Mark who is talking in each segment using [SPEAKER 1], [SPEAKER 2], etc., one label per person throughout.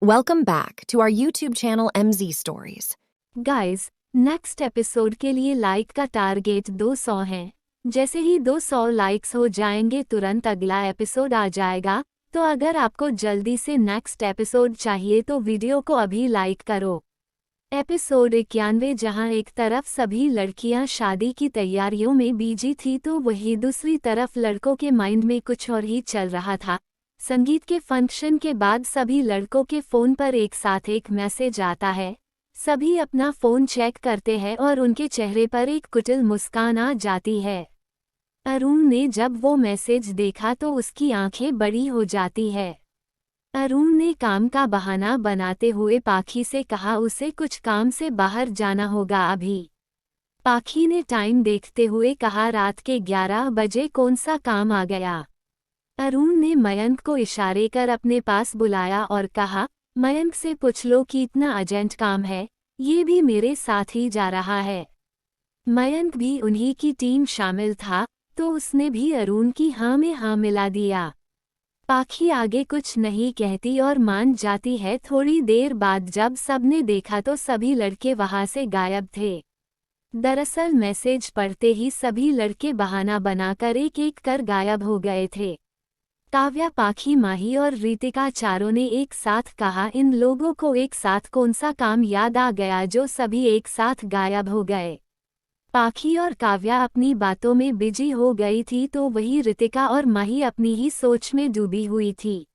[SPEAKER 1] Welcome back to our YouTube channel MZ Stories.
[SPEAKER 2] Guys, next episode के लिए like का target 200 है। जैसे ही 200 लाइक्स हो जाएंगे तुरंत अगला एपिसोड आ जाएगा। तो अगर आपको जल्दी से नेक्स्ट एपिसोड चाहिए तो वीडियो को अभी लाइक करो। एपिसोड 91 जहां एक तरफ सभी लड़कियां शादी की तैयारियों में बिजी थी तो वही दूसरी तरफ लड़कों के माइंड में कुछ और ही चल रहा था। संगीत के फंक्शन के बाद सभी लड़कों के फ़ोन पर एक साथ एक मैसेज आता है। सभी अपना फ़ोन चेक करते हैं और उनके चेहरे पर एक कुटिल मुस्कान आ जाती है। अरुण ने जब वो मैसेज देखा तो उसकी आंखें बड़ी हो जाती है। अरुण ने काम का बहाना बनाते हुए पाखी से कहा उसे कुछ काम से बाहर जाना होगा अभी। पाखी ने टाइम देखते हुए कहा रात के 11 बजे कौन सा काम आ गया। अरुण ने मयंक को इशारे कर अपने पास बुलाया और कहा, मयंक से पूछ लो कि इतना अर्जेंट काम है, ये भी मेरे साथ ही जा रहा है। मयंक भी उन्हीं की टीम शामिल था, तो उसने भी अरुण की हाँ में हाँ मिला दिया। पाखी आगे कुछ नहीं कहती और मान जाती है। थोड़ी देर बाद जब सबने देखा तो सभी लड़के वहां से गायब थे। दरअसल मैसेज पढ़ते ही सभी लड़के बहाना बनाकर एक एक कर गायब हो गए थे। काव्या, पाखी, माही और रितिका चारों ने एक साथ कहा इन लोगों को एक साथ कौन सा काम याद आ गया जो सभी एक साथ गायब हो गए। पाखी और काव्या अपनी बातों में बिजी हो गई थी तो वही रितिका और माही अपनी ही सोच में डूबी हुई थी।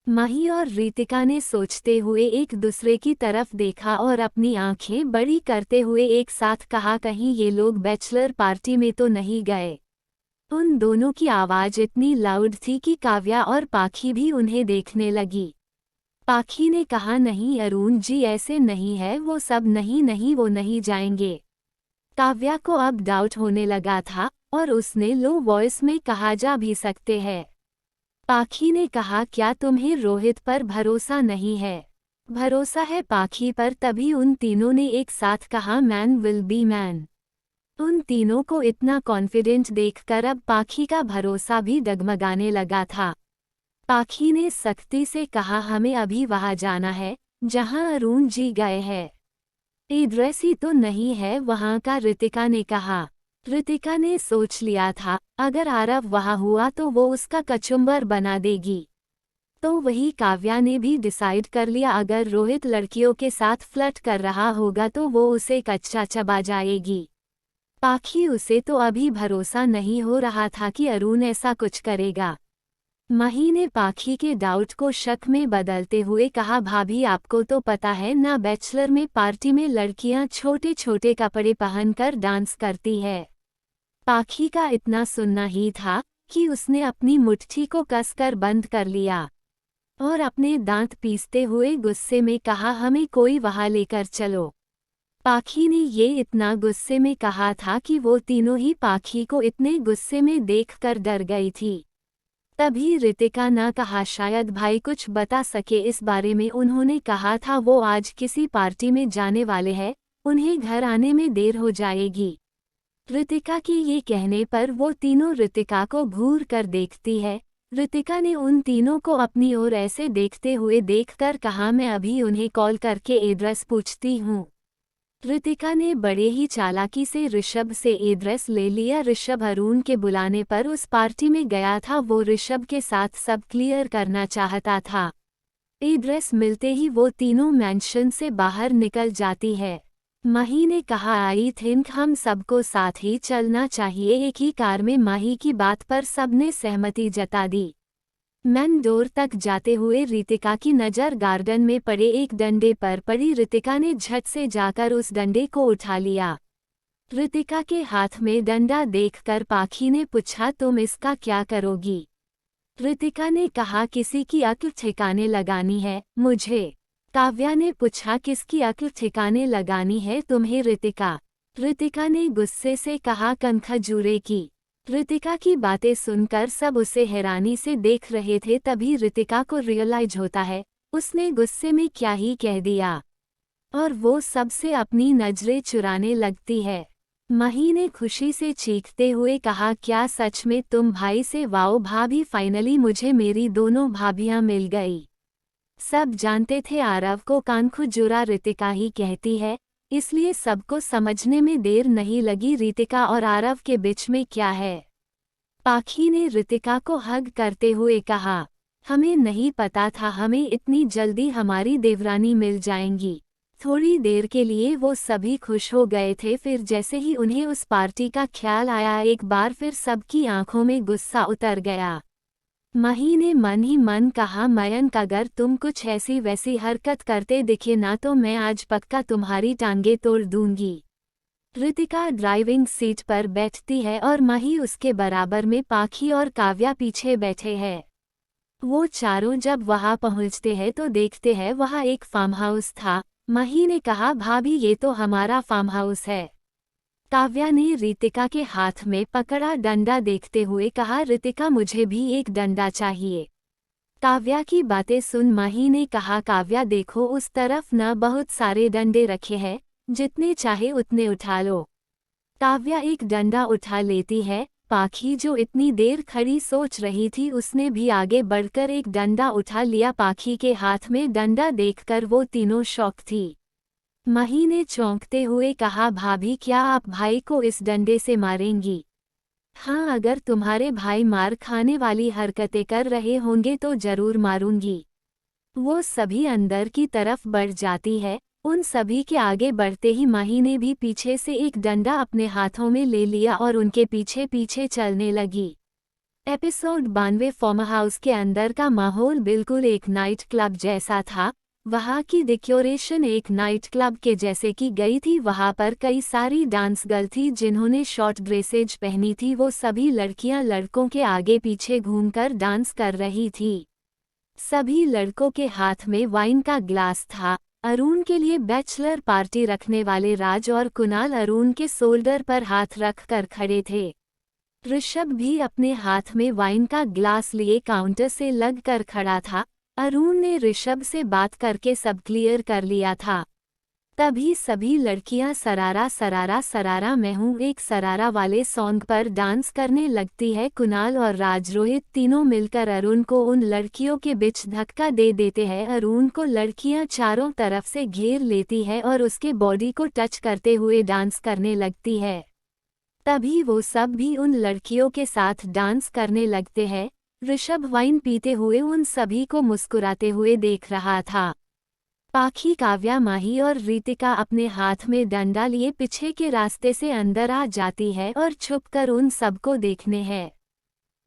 [SPEAKER 2] माही और रितिका ने सोचते हुए एक दूसरे की तरफ देखा और अपनी आंखें बड़ी करते हुए एक साथ कहा कहीं ये लोग बैचलर पार्टी में तो नहीं गए। उन दोनों की आवाज़ इतनी लाउड थी कि काव्या और पाखी भी उन्हें देखने लगी। पाखी ने कहा नहीं अरुण जी ऐसे नहीं है, वो सब नहीं वो नहीं जाएंगे। काव्या को अब डाउट होने लगा था और उसने लो वॉइस में कहा जा भी सकते हैं। पाखी ने कहा क्या तुम्हें रोहित पर भरोसा नहीं है? भरोसा है पाखी पर। तभी उन तीनों ने एक साथ कहा मैन विल बी मैन। उन तीनों को इतना कॉन्फिडेंट देखकर अब पाखी का भरोसा भी डगमगाने लगा था। पाखी ने सख्ती से कहा हमें अभी वहां जाना है जहां अरुण जी गए हैं। एड्रेस ही तो नहीं है वहां का, रितिका ने कहा। रितिका ने सोच लिया था अगर आरव वहां हुआ तो वो उसका कचुम्बर बना देगी। तो वही काव्या ने भी डिसाइड कर लिया अगर रोहित लड़कियों के साथ फ्लर्ट कर रहा होगा तो वो उसे कच्चा चबा जाएगी। पाखी उसे तो अभी भरोसा नहीं हो रहा था कि अरुण ऐसा कुछ करेगा। माही ने पाखी के डाउट को शक में बदलते हुए कहा भाभी आपको तो पता है ना, बैचलर में पार्टी में लड़कियां छोटे छोटे कपड़े पहनकर डांस करती है। पाखी का इतना सुनना ही था कि उसने अपनी मुट्ठी को कसकर बंद कर लिया और अपने दांत पीसते हुए गुस्से में कहा हमें कोई वहां लेकर चलो। पाखी ने ये इतना गुस्से में कहा था कि वो तीनों ही पाखी को इतने गुस्से में देखकर डर गई थी। तभी रितिका ने कहा शायद भाई कुछ बता सके इस बारे में। उन्होंने कहा था वो आज किसी पार्टी में जाने वाले हैं, उन्हें घर आने में देर हो जाएगी। रितिका के ये कहने पर वो तीनों रितिका को घूर कर देखती है। रितिका ने उन तीनों को अपनी ओर ऐसे देखते हुए देखकर कहा मैं अभी उन्हें कॉल करके एड्रेस पूछती हूँ। रितिका ने बड़े ही चालाकी से ऋषभ से एड्रेस ले लिया। ऋषभ अरुण के बुलाने पर उस पार्टी में गया था, वो ऋषभ के साथ सब क्लियर करना चाहता था। एड्रेस मिलते ही वो तीनों मैंशन से बाहर निकल जाती है। माही ने कहा आई थिंक हम सबको साथ ही चलना चाहिए। एक ही कार में माही की बात पर सबने सहमति जता दी। मैन डोर तक जाते हुए रितिका की नज़र गार्डन में पड़े एक डंडे पर पड़ी। रितिका ने झट से जाकर उस डंडे को उठा लिया। रितिका के हाथ में डंडा देखकर पाखी ने पूछा तुम इसका क्या करोगी? रितिका ने कहा किसी की अक्ल ठिकाने लगानी है मुझे। काव्या ने पूछा किसकी अक्ल ठिकाने लगानी है तुम्हें रितिका? रितिका ने गुस्से से कहा कनखजूरे की। रितिका की बातें सुनकर सब उसे हैरानी से देख रहे थे। तभी रितिका को रियलाइज होता है उसने गुस्से में क्या ही कह दिया और वो सबसे अपनी नजरें चुराने लगती है। माही ने खुशी से चीखते हुए कहा क्या सच में तुम भाई से? वाओ भाभी, फाइनली मुझे मेरी दोनों भाभियां मिल गई। सब जानते थे आरव को कानखुजुरा रितिका ही कहती है, इसलिए सबको समझने में देर नहीं लगी रितिका और आरव के बीच में क्या है। पाखी ने रितिका को हग करते हुए कहा, हमें नहीं पता था हमें इतनी जल्दी हमारी देवरानी मिल जाएंगी। थोड़ी देर के लिए वो सभी खुश हो गए थे, फिर जैसे ही उन्हें उस पार्टी का ख्याल आया एक बार फिर सबकी आंखों में गुस्सा उतर गया। मही ने मन ही मन कहा, मयंक अगर तुम कुछ ऐसी वैसी हरकत करते दिखे ना तो मैं आज पक्का तुम्हारी टांगे तोड़ दूंगी। रितिका ड्राइविंग सीट पर बैठती है और मही उसके बराबर में पाखी और काव्या पीछे बैठे हैं। वो चारों जब वहां पहुंचते हैं तो देखते हैं वहां एक फार्म हाउस था। मही ने कहा, भाभी ये तो हमारा फार्म हाउस है। काव्या ने रितिका के हाथ में पकड़ा डंडा देखते हुए कहा, रितिका मुझे भी एक डंडा चाहिए। काव्या की बातें सुन मही ने कहा, काव्या देखो उस तरफ न बहुत सारे डंडे रखे हैं, जितने चाहे उतने उठा लो। काव्या एक डंडा उठा लेती है। पाखी जो इतनी देर खड़ी सोच रही थी उसने भी आगे बढ़कर एक डंडा उठा लिया। पाखी के हाथ में डंडा देखकर वो तीनों शॉक थी। मही ने चौंकते हुए कहा, भाभी क्या आप भाई को इस डंडे से मारेंगी? हाँ, अगर तुम्हारे भाई मार खाने वाली हरकतें कर रहे होंगे तो जरूर मारूंगी। वो सभी अंदर की तरफ बढ़ जाती है। उन सभी के आगे बढ़ते ही मही ने भी पीछे से एक डंडा अपने हाथों में ले लिया और उनके पीछे पीछे चलने लगी। एपिसोड 92। फार्म हाउस के अंदर का माहौल बिल्कुल एक नाइट क्लब जैसा था। वहाँ की डेकोरेशन एक नाइट क्लब के जैसे की गई थी। वहाँ पर कई सारी डांस गर्ल थी जिन्होंने शॉर्ट ड्रेसेज पहनी थी। वो सभी लड़कियां लड़कों के आगे पीछे घूमकर डांस कर रही थी। सभी लड़कों के हाथ में वाइन का ग्लास था। अरुण के लिए बैचलर पार्टी रखने वाले राज और कुणाल अरुण के शोल्डर पर हाथ रख कर खड़े थे। ऋषभ भी अपने हाथ में वाइन का ग्लास लिए काउंटर से लग कर खड़ा था। अरुण ने ऋषभ से बात करके सब क्लियर कर लिया था। तभी सभी लड़कियां सरारा सरारा सरारा मैं हूँ एक सरारा वाले सॉन्ग पर डांस करने लगती है। कुणाल और राज रोहित तीनों मिलकर अरुण को उन लड़कियों के बीच धक्का दे देते हैं। अरुण को लड़कियां चारों तरफ से घेर लेती है और उसके बॉडी को टच करते हुए डांस करने लगती है। तभी वो सब भी उन लड़कियों के साथ डांस करने लगते हैं। ऋषभ वाइन पीते हुए उन सभी को मुस्कुराते हुए देख रहा था। पाखी, काव्या, माही और रितिका अपने हाथ में डंडा लिए पीछे के रास्ते से अंदर आ जाती है और छुपकर उन सबको देखने हैं।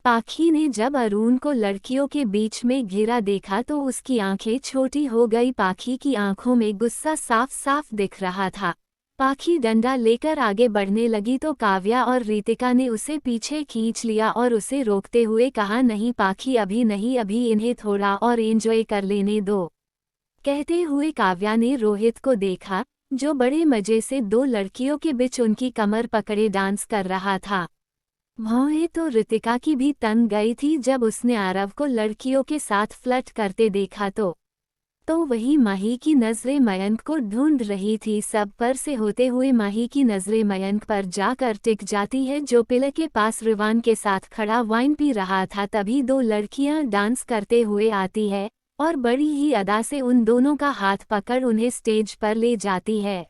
[SPEAKER 2] पाखी ने जब अरुण को लड़कियों के बीच में घिरा देखा तो उसकी आंखें छोटी हो गई। पाखी की आंखों में गुस्सा साफ साफ दिख रहा था। पाखी डंडा लेकर आगे बढ़ने लगी तो काव्या और रितिका ने उसे पीछे खींच लिया और उसे रोकते हुए कहा, नहीं पाखी अभी नहीं, अभी इन्हें थोड़ा और एंजॉय कर लेने दो। कहते हुए काव्या ने रोहित को देखा जो बड़े मजे से दो लड़कियों के बीच उनकी कमर पकड़े डांस कर रहा था। वह तो रितिका की भी तंग गई थी जब उसने आरव को लड़कियों के साथ फ्लर्ट करते देखा तो वही माही की नजरें मयंक को ढूंढ रही थी। सब पर से होते हुए माही की नजरें मयंक पर जाकर टिक जाती है जो पिलर के पास रिवान के साथ खड़ा वाइन पी रहा था। तभी दो लड़कियां डांस करते हुए आती है और बड़ी ही अदा से उन दोनों का हाथ पकड़ उन्हें स्टेज पर ले जाती है।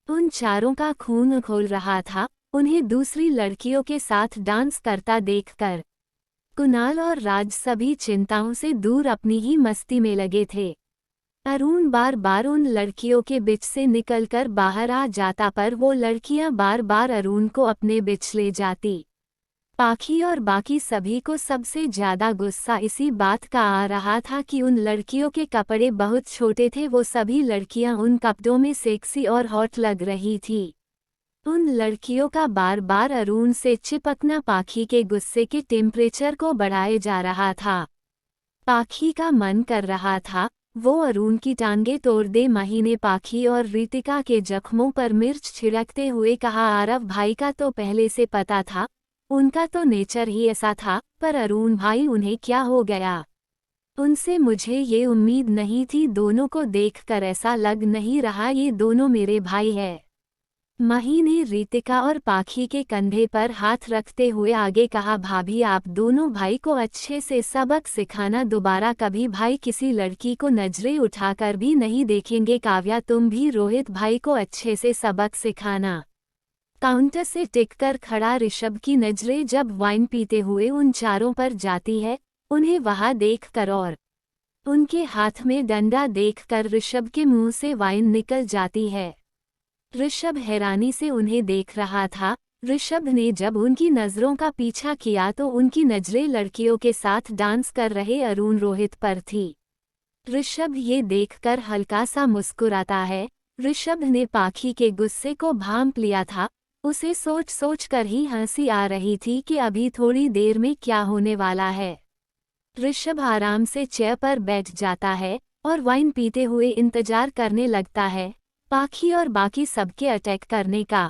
[SPEAKER 2] उन चारों का खून खोल रहा था उन्हें दूसरी लड़कियों के साथ डांस करता देखकर। कुणाल और राज सभी चिंताओं से दूर अपनी ही मस्ती में लगे थे। अरुण बार बार उन लड़कियों के बीच से निकलकर बाहर आ जाता पर वो लड़कियां बार बार अरुण को अपने बीच ले जाती। पाखी और बाकी सभी को सबसे ज्यादा गुस्सा इसी बात का आ रहा था कि उन लड़कियों के कपड़े बहुत छोटे थे। वो सभी लड़कियां उन कपड़ों में सेक्सी और हॉट लग रही थी। उन लड़कियों का बार बार अरुण से चिपकना पाखी के गुस्से के टेम्परेचर को बढ़ाए जा रहा था। पाखी का मन कर रहा था वो अरुण की टांगे तोड़ दे। माही ने पाखी और रितिका के जख्मों पर मिर्च छिड़कते हुए कहा, आरव भाई का तो पहले से पता था, उनका तो नेचर ही ऐसा था, पर अरुण भाई उन्हें क्या हो गया? उनसे मुझे ये उम्मीद नहीं थी। दोनों को देखकर ऐसा लग नहीं रहा ये दोनों मेरे भाई है। माही ने रितिका और पाखी के कंधे पर हाथ रखते हुए आगे कहा, भाभी आप दोनों भाई को अच्छे से सबक सिखाना, दोबारा कभी भाई किसी लड़की को नजरें उठाकर भी नहीं देखेंगे। काव्या तुम भी रोहित भाई को अच्छे से सबक सिखाना। काउंटर से टिककर खड़ा ऋषभ की नजरें जब वाइन पीते हुए उन चारों पर जाती है, उन्हें वहां देखकर और उनके हाथ में डंडा देखकर ऋषभ के मुंह से वाइन निकल जाती है। ऋषभ हैरानी से उन्हें देख रहा था। ऋषभ ने जब उनकी नजरों का पीछा किया तो उनकी नजरें लड़कियों के साथ डांस कर रहे अरुण रोहित पर थी। ऋषभ ये देखकर हल्का सा मुस्कुराता है। ऋषभ ने पाखी के गुस्से को भांप लिया था। उसे सोच सोच कर ही हंसी आ रही थी कि अभी थोड़ी देर में क्या होने वाला है। ऋषभ आराम से चेयर पर बैठ जाता है और वाइन पीते हुए इंतजार करने लगता है पाखी और बाकी सबके अटैक करने का।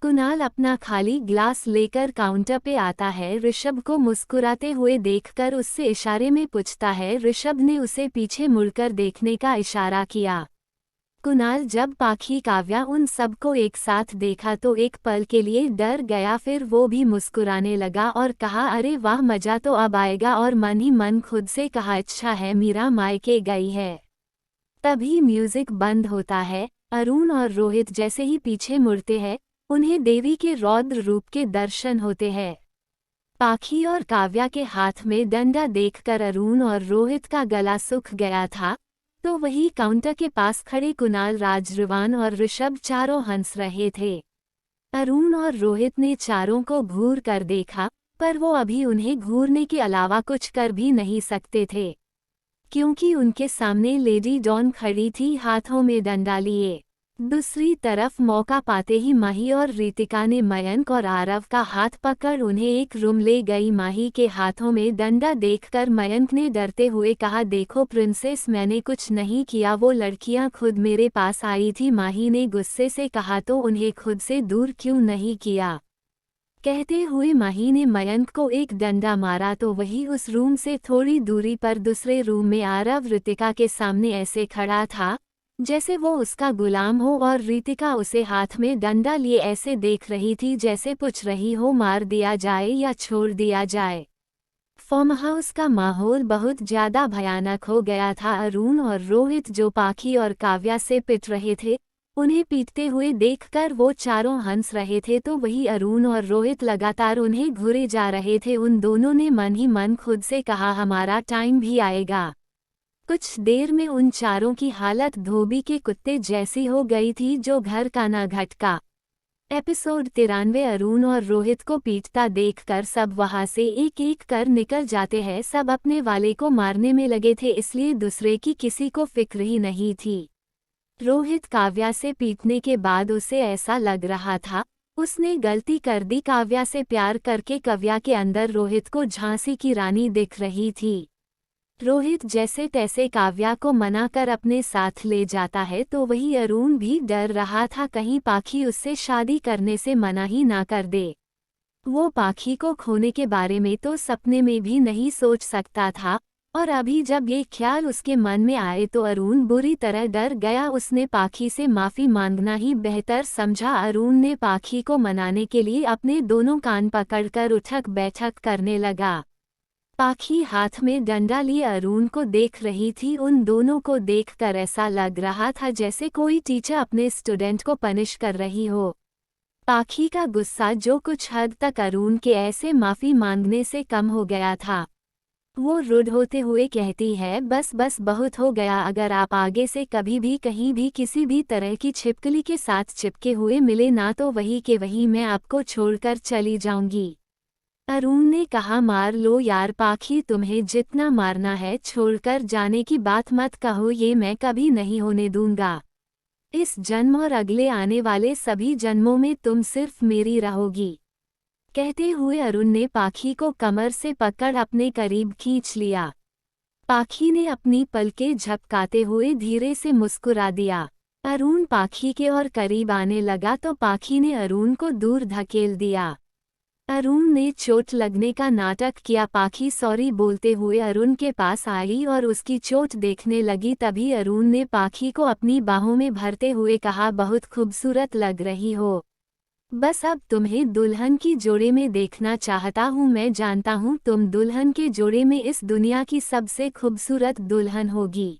[SPEAKER 2] कुणाल अपना खाली ग्लास लेकर काउंटर पे आता है। ऋषभ को मुस्कुराते हुए देखकर उससे इशारे में पूछता है। ऋषभ ने उसे पीछे मुड़कर देखने का इशारा किया। कुणाल जब पाखी काव्या उन सबको एक साथ देखा तो एक पल के लिए डर गया, फिर वो भी मुस्कुराने लगा और कहा, अरे वाह मजा तो अब आएगा, और मन ही मन खुद से कहा, अच्छा है मीरा मायके गई है। तभी म्यूजिक बंद होता है। अरुण और रोहित जैसे ही पीछे मुड़ते हैं, उन्हें देवी के रौद्र रूप के दर्शन होते हैं। पाखी और काव्या के हाथ में डंडा देखकर अरुण और रोहित का गला सूख गया था। तो वही काउंटर के पास खड़े कुणाल, राजरुवान और ऋषभ चारों हंस रहे थे। अरुण और रोहित ने चारों को घूर कर देखा, पर वो अभी उन्हें घूरने के अलावा कुछ कर भी नहीं सकते थे, क्योंकि उनके सामने लेडी डॉन खड़ी थी हाथों में डंडा लिए। दूसरी तरफ मौका पाते ही माही और रितिका ने मयंक और आरव का हाथ पकड़ उन्हें एक रूम ले गई। माही के हाथों में डंडा देखकर मयंक ने डरते हुए कहा, देखो प्रिंसेस मैंने कुछ नहीं किया, वो लड़कियां खुद मेरे पास आई थी। माही ने गुस्से से कहा, तो उन्हें खुद से दूर क्यों नहीं किया। कहते हुए माही ने मयंक को एक डंडा मारा तो वही उस रूम से थोड़ी दूरी पर दूसरे रूम में आरव रितिका के सामने ऐसे खड़ा था जैसे वो उसका गुलाम हो, और रितिका उसे हाथ में डंडा लिए ऐसे देख रही थी जैसे पूछ रही हो, मार दिया जाए या छोड़ दिया जाए। फार्म हाउस का माहौल बहुत ज्यादा भयानक हो गया था। अरुण और रोहित जो पाखी और काव्या से पिट रहे थे, उन्हें पीटते हुए देखकर वो चारों हंस रहे थे, तो वही अरुण और रोहित लगातार उन्हें घूरे जा रहे थे। उन दोनों ने मन ही मन खुद से कहा, हमारा टाइम भी आएगा। कुछ देर में उन चारों की हालत धोबी के कुत्ते जैसी हो गई थी, जो घर का ना घटका। एपिसोड 93। अरुण और रोहित को पीटता देखकर सब वहां से एक एक कर निकल जाते हैं। सब अपने वाले को मारने में लगे थे, इसलिए दूसरे की किसी को फिक्र ही नहीं थी। रोहित काव्या से पीटने के बाद उसे ऐसा लग रहा था उसने गलती कर दी। काव्या से प्यार करके काव्या के अंदर रोहित को झांसी की रानी दिख रही थी। रोहित जैसे तैसे काव्या को मना कर अपने साथ ले जाता है, तो वही अरुण भी डर रहा था कहीं पाखी उससे शादी करने से मना ही ना कर दे। वो पाखी को खोने के बारे में तो सपने में भी नहीं सोच सकता था, और अभी जब ये ख्याल उसके मन में आए तो अरुण बुरी तरह डर गया। उसने पाखी से माफी मांगना ही बेहतर समझा। अरुण ने पाखी को मनाने के लिए अपने दोनों कान पकड़कर उठक बैठक करने लगा। पाखी हाथ में डंडा लिए अरुण को देख रही थी। उन दोनों को देखकर ऐसा लग रहा था जैसे कोई टीचर अपने स्टूडेंट को पनिश कर रही हो। पाखी का गुस्सा जो कुछ हद तक अरुण के ऐसे माफी मांगने से कम हो गया था। वो रुड होते हुए कहती है, बस बस बहुत हो गया, अगर आप आगे से कभी भी कहीं भी किसी भी तरह की छिपकली के साथ चिपके हुए मिले ना, तो वही के वही मैं आपको छोड़कर चली जाऊंगी। अरुण ने कहा, मार लो यार पाखी, तुम्हें जितना मारना है, छोड़कर जाने की बात मत कहो, ये मैं कभी नहीं होने दूंगा। इस जन्म और अगले आने वाले सभी जन्मों में तुम सिर्फ मेरी रहोगी। कहते हुए अरुण ने पाखी को कमर से पकड़ अपने करीब खींच लिया। पाखी ने अपनी पलकें झपकाते हुए धीरे से मुस्कुरा दिया। अरुण पाखी के और करीब आने लगा तो पाखी ने अरुण को दूर धकेल दिया। अरुण ने चोट लगने का नाटक किया। पाखी सॉरी बोलते हुए अरुण के पास आई और उसकी चोट देखने लगी। तभी अरुण ने पाखी को अपनी बाहों में भरते हुए कहा, बहुत खूबसूरत लग रही हो। बस अब तुम्हें दुल्हन की जोड़े में देखना चाहता हूँ। मैं जानता हूँ तुम दुल्हन के जोड़े में इस दुनिया की सबसे खूबसूरत दुल्हन होगी।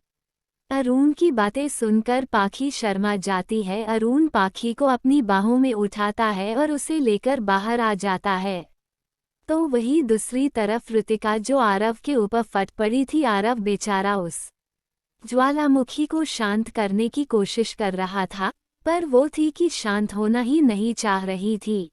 [SPEAKER 2] अरुण की बातें सुनकर पाखी शर्मा जाती है। अरुण पाखी को अपनी बाहों में उठाता है और उसे लेकर बाहर आ जाता है। तो वही दूसरी तरफ ऋतिका जो आरव के ऊपर फट पड़ी थी। आरव बेचारा उस ज्वालामुखी को शांत करने की कोशिश कर रहा था, पर वो थी कि शांत होना ही नहीं चाह रही थी।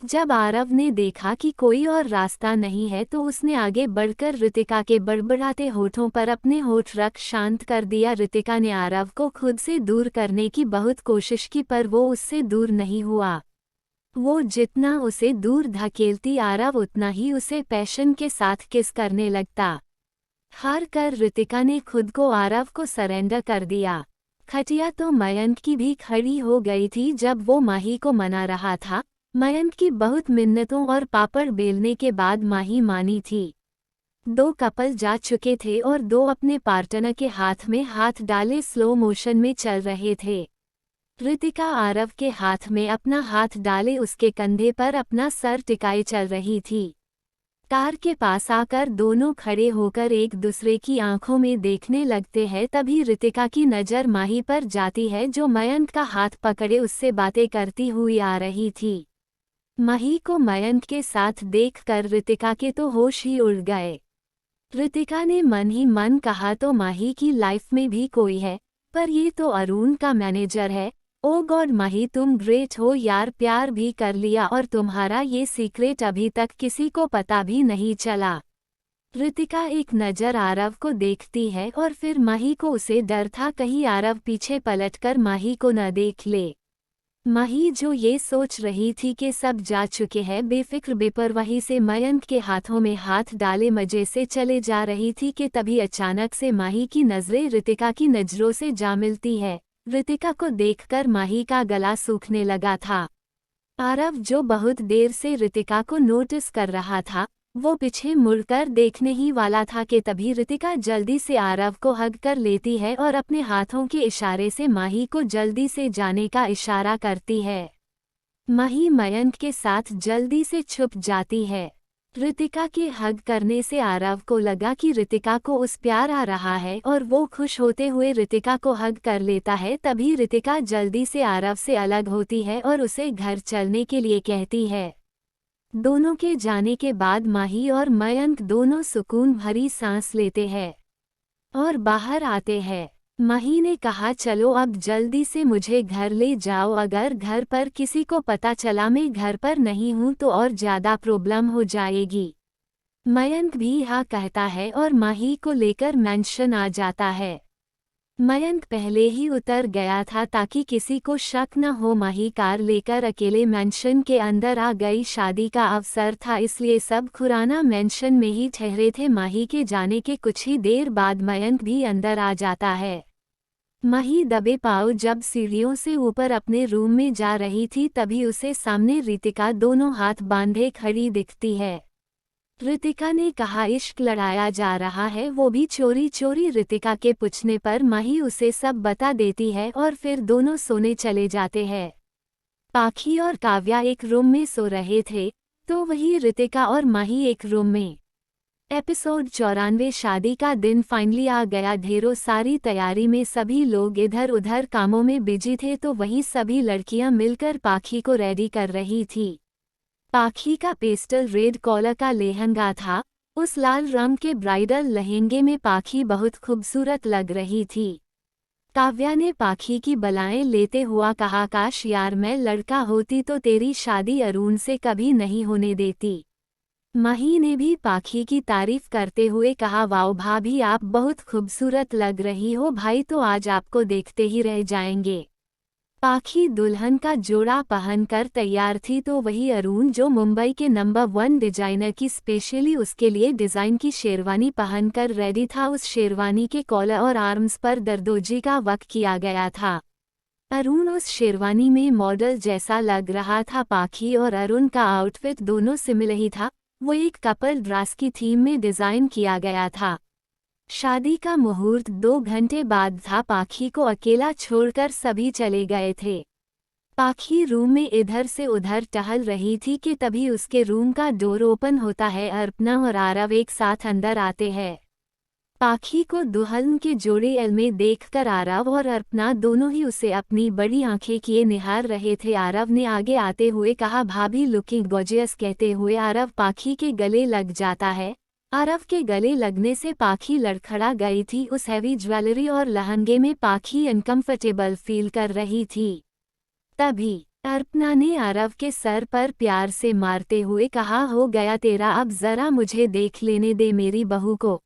[SPEAKER 2] जब आरव ने देखा कि कोई और रास्ता नहीं है तो उसने आगे बढ़कर ऋतिका के बड़बड़ाते होठों पर अपने होठ रख शांत कर दिया। ऋतिका ने आरव को खुद से दूर करने की बहुत कोशिश की, पर वो उससे दूर नहीं हुआ। वो जितना उसे दूर धकेलती आरव उतना ही उसे पैशन के साथ किस करने लगता। हार कर ऋतिका ने खुद को आरव को सरेंडर कर दिया। खटिया तो मयंक की भी खड़ी हो गई थी जब वो माही को मना रहा था। मयंक की बहुत मिन्नतों और पापड़ बेलने के बाद माही मानी थी। 2 कपल जा चुके थे और 2 अपने पार्टनर के हाथ में हाथ डाले स्लो मोशन में चल रहे थे। ऋतिका आरव के हाथ में अपना हाथ डाले उसके कंधे पर अपना सर टिकाए चल रही थी। कार के पास आकर दोनों खड़े होकर एक दूसरे की आंखों में देखने लगते हैं। तभी ऋतिका की नज़र माही पर जाती है जो मयंक का हाथ पकड़े उससे बातें करती हुई आ रही थी। माही को मयंक के साथ देखकर ऋतिका के तो होश ही उड़ गए। ऋतिका ने मन ही मन कहा, तो माही की लाइफ में भी कोई है, पर ये तो अरुण का मैनेजर है। ओ गॉड माही तुम ग्रेट हो यार, प्यार भी कर लिया और तुम्हारा ये सीक्रेट अभी तक किसी को पता भी नहीं चला। ऋतिका एक नज़र आरव को देखती है और फिर माही को उसे डर था कहीं आरव पीछे पलटकर माही को न देख ले। माही जो ये सोच रही थी कि सब जा चुके हैं, बेफिक्र बेपरवाही से मयंक के हाथों में हाथ डाले मजे से चले जा रही थी कि तभी अचानक से माही की नज़रें ऋतिका की नज़रों से जा मिलती है। ऋतिका को देखकर माही का गला सूखने लगा था। आरव जो बहुत देर से ऋतिका को नोटिस कर रहा था, वो पीछे मुड़कर देखने ही वाला था कि तभी ऋतिका जल्दी से आरव को हग कर लेती है और अपने हाथों के इशारे से माही को जल्दी से जाने का इशारा करती है। माही मयंक के साथ जल्दी से छुप जाती है। ऋतिका के हग करने से आरव को लगा कि ऋतिका को उस प्यार आ रहा है और वो खुश होते हुए ऋतिका को हग कर लेता है। तभी ऋतिका जल्दी से आरव से अलग होती है और उसे घर चलने के लिए कहती है। दोनों के जाने के बाद माही और मयंक दोनों सुकून भरी सांस लेते हैं और बाहर आते हैं। माही ने कहा, चलो अब जल्दी से मुझे घर ले जाओ, अगर घर पर किसी को पता चला मैं घर पर नहीं हूँ तो और ज़्यादा प्रॉब्लम हो जाएगी। मयंक भी हाँ कहता है और माही को लेकर मेंशन आ जाता है। मयंक पहले ही उतर गया था ताकि किसी को शक न हो। माही कार लेकर अकेले मेंशन के अंदर आ गई। शादी का अवसर था इसलिए सब खुराना मेंशन में ही ठहरे थे। माही के जाने के कुछ ही देर बाद मयंक भी अंदर आ जाता है। माही दबे पाँव जब सीढ़ियों से ऊपर अपने रूम में जा रही थी तभी उसे सामने ऋतिका दोनों हाथ बांधे खड़ी दिखती है। ऋतिका ने कहा, इश्क लड़ाया जा रहा है, वो भी चोरी चोरी। ऋतिका के पूछने पर माही उसे सब बता देती है और फिर दोनों सोने चले जाते हैं। पाखी और काव्या एक रूम में सो रहे थे तो वही ऋतिका और माही एक रूम में। एपिसोड 94 शादी का दिन फाइनली आ गया। ढेरों सारी तैयारी में सभी लोग इधर उधर कामों में बिजी थे तो वहीं सभी लड़कियां मिलकर पाखी को रेडी कर रही थी। पाखी का पेस्टल रेड कॉलर का लहंगा था। उस लाल रंग के ब्राइडल लहंगे में पाखी बहुत खूबसूरत लग रही थी। काव्या ने पाखी की बलाएं लेते हुआ कहा, काश यार मैं लड़का होती तो तेरी शादी अरुण से कभी नहीं होने देती। माही ने भी पाखी की तारीफ करते हुए कहा, वाओ भाभी आप बहुत खूबसूरत लग रही हो, भाई तो आज आपको देखते ही रह जाएंगे। पाखी दुल्हन का जोड़ा पहनकर तैयार थी तो वही अरुण जो मुंबई के नंबर 1 डिजाइनर की स्पेशली उसके लिए डिज़ाइन की शेरवानी पहनकर रेडी था। उस शेरवानी के कॉलर और आर्म्स पर दरदोजी का वर्क किया गया था। अरुण उस शेरवानी में मॉडल जैसा लग रहा था। पाखी और अरुण का आउटफिट दोनों सिमिलर ही था। वो एक कपल ड्रेस की थीम में डिजाइन किया गया था। शादी का मुहूर्त 2 घंटे बाद था। पाखी को अकेला छोड़कर सभी चले गए थे। पाखी रूम में इधर से उधर टहल रही थी कि तभी उसके रूम का डोर ओपन होता है। अर्पणा और आरव एक साथ अंदर आते हैं। पाखी को दुल्हन के जोड़े एल में देखकर आरव और अर्पणा दोनों ही उसे अपनी बड़ी आंखें किए निहार रहे थे। आरव ने आगे आते हुए कहा, भाभी लुकिंग गॉर्जियस। कहते हुए आरव पाखी के गले लग जाता है। आरव के गले लगने से पाखी लड़खड़ा गई थी। उस हैवी ज्वेलरी और लहंगे में पाखी अनकंफर्टेबल फील कर रही थी। तभी अर्पणा ने आरव के सर पर प्यार से मारते हुए कहा, हो गया तेरा, अब जरा मुझे देख लेने दे मेरी बहू को।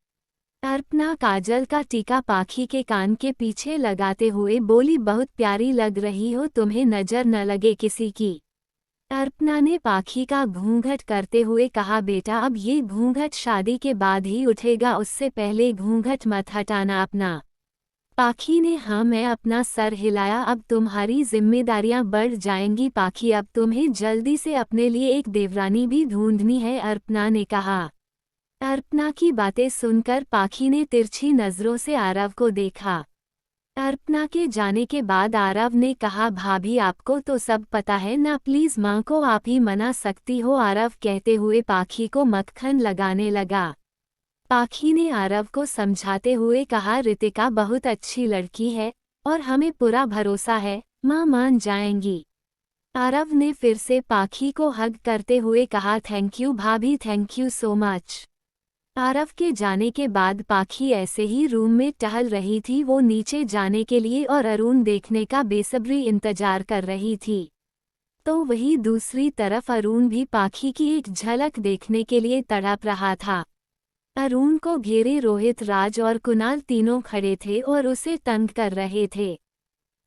[SPEAKER 2] अर्पणा काजल का टीका पाखी के कान के पीछे लगाते हुए बोली, बहुत प्यारी लग रही हो, तुम्हें नजर न लगे किसी की। अर्पणा ने पाखी का घूंघट करते हुए कहा, बेटा अब ये घूंघट शादी के बाद ही उठेगा, उससे पहले घूंघट मत हटाना अपना। पाखी ने हाँ मैं अपना सर हिलाया। अब तुम्हारी जिम्मेदारियां बढ़ जाएंगी पाखी, अब तुम्हें जल्दी से अपने लिए एक देवरानी भी ढूंढनी है, अर्पणा ने कहा। अर्पणा की बातें सुनकर पाखी ने तिरछी नजरों से आरव को देखा। अर्पणा के जाने के बाद आरव ने कहा, भाभी आपको तो सब पता है ना, प्लीज माँ को आप ही मना सकती हो। आरव कहते हुए पाखी को मक्खन लगाने लगा। पाखी ने आरव को समझाते हुए कहा, रितिका बहुत अच्छी लड़की है और हमें पूरा भरोसा है, माँ मान जाएंगी। आरव ने फिर से पाखी को हग करते हुए कहा, थैंक यू भाभी, thank you so much. Aarav के जाने के बाद पाखी ऐसे ही रूम में टहल रही थी। वो नीचे जाने के लिए और अरुण देखने का बेसब्री इंतजार कर रही थी। तो वही दूसरी तरफ अरुण भी पाखी की एक झलक देखने के लिए तड़प रहा था। अरुण को घेरे रोहित, राज और कुणाल तीनों खड़े थे और उसे तंग कर रहे थे।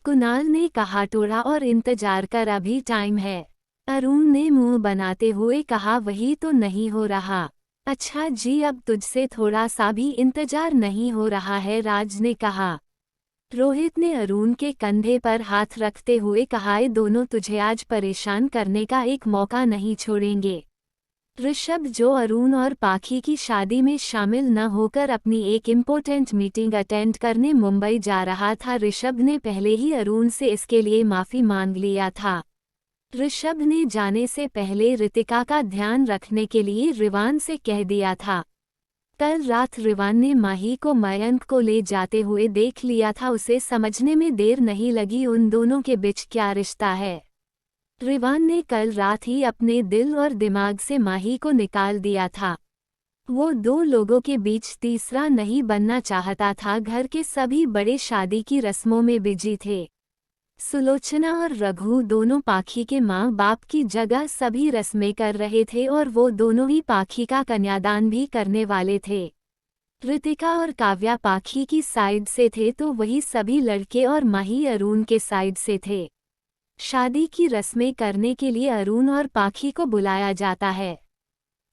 [SPEAKER 2] कुणाल ने कहा, टोड़ा और इंतजार कर, अभी टाइम है। अरुण ने मुंह बनाते हुए कहा, वही तो नहीं हो रहा। अच्छा जी, अब तुझसे थोड़ा सा भी इंतजार नहीं हो रहा है, राज ने कहा। रोहित ने अरुण के कंधे पर हाथ रखते हुए कहा, ये दोनों तुझे आज परेशान करने का एक मौका नहीं छोड़ेंगे। ऋषभ, जो अरुण और पाखी की शादी में शामिल न होकर अपनी एक इम्पोर्टेंट मीटिंग अटेंड करने मुंबई जा रहा था, ऋषभ ने पहले ही अरुण से इसके लिए माफी मांग लिया था। ऋषभ ने जाने से पहले रितिका का ध्यान रखने के लिए रिवान से कह दिया था। कल रात रिवान ने माही को मयंक को ले जाते हुए देख लिया था। उसे समझने में देर नहीं लगी उन दोनों के बीच क्या रिश्ता है। रिवान ने कल रात ही अपने दिल और दिमाग से माही को निकाल दिया था। वो दो लोगों के बीच तीसरा नहीं बनना चाहता था। घर के सभी बड़े शादी की रस्मों में बिजी थे। सुलोचना और रघु दोनों पाखी के माँ बाप की जगह सभी रस्में कर रहे थे और वो दोनों ही पाखी का कन्यादान भी करने वाले थे। रितिका और काव्या पाखी की साइड से थे तो वही सभी लड़के और माही अरुण के साइड से थे। शादी की रस्में करने के लिए अरुण और पाखी को बुलाया जाता है।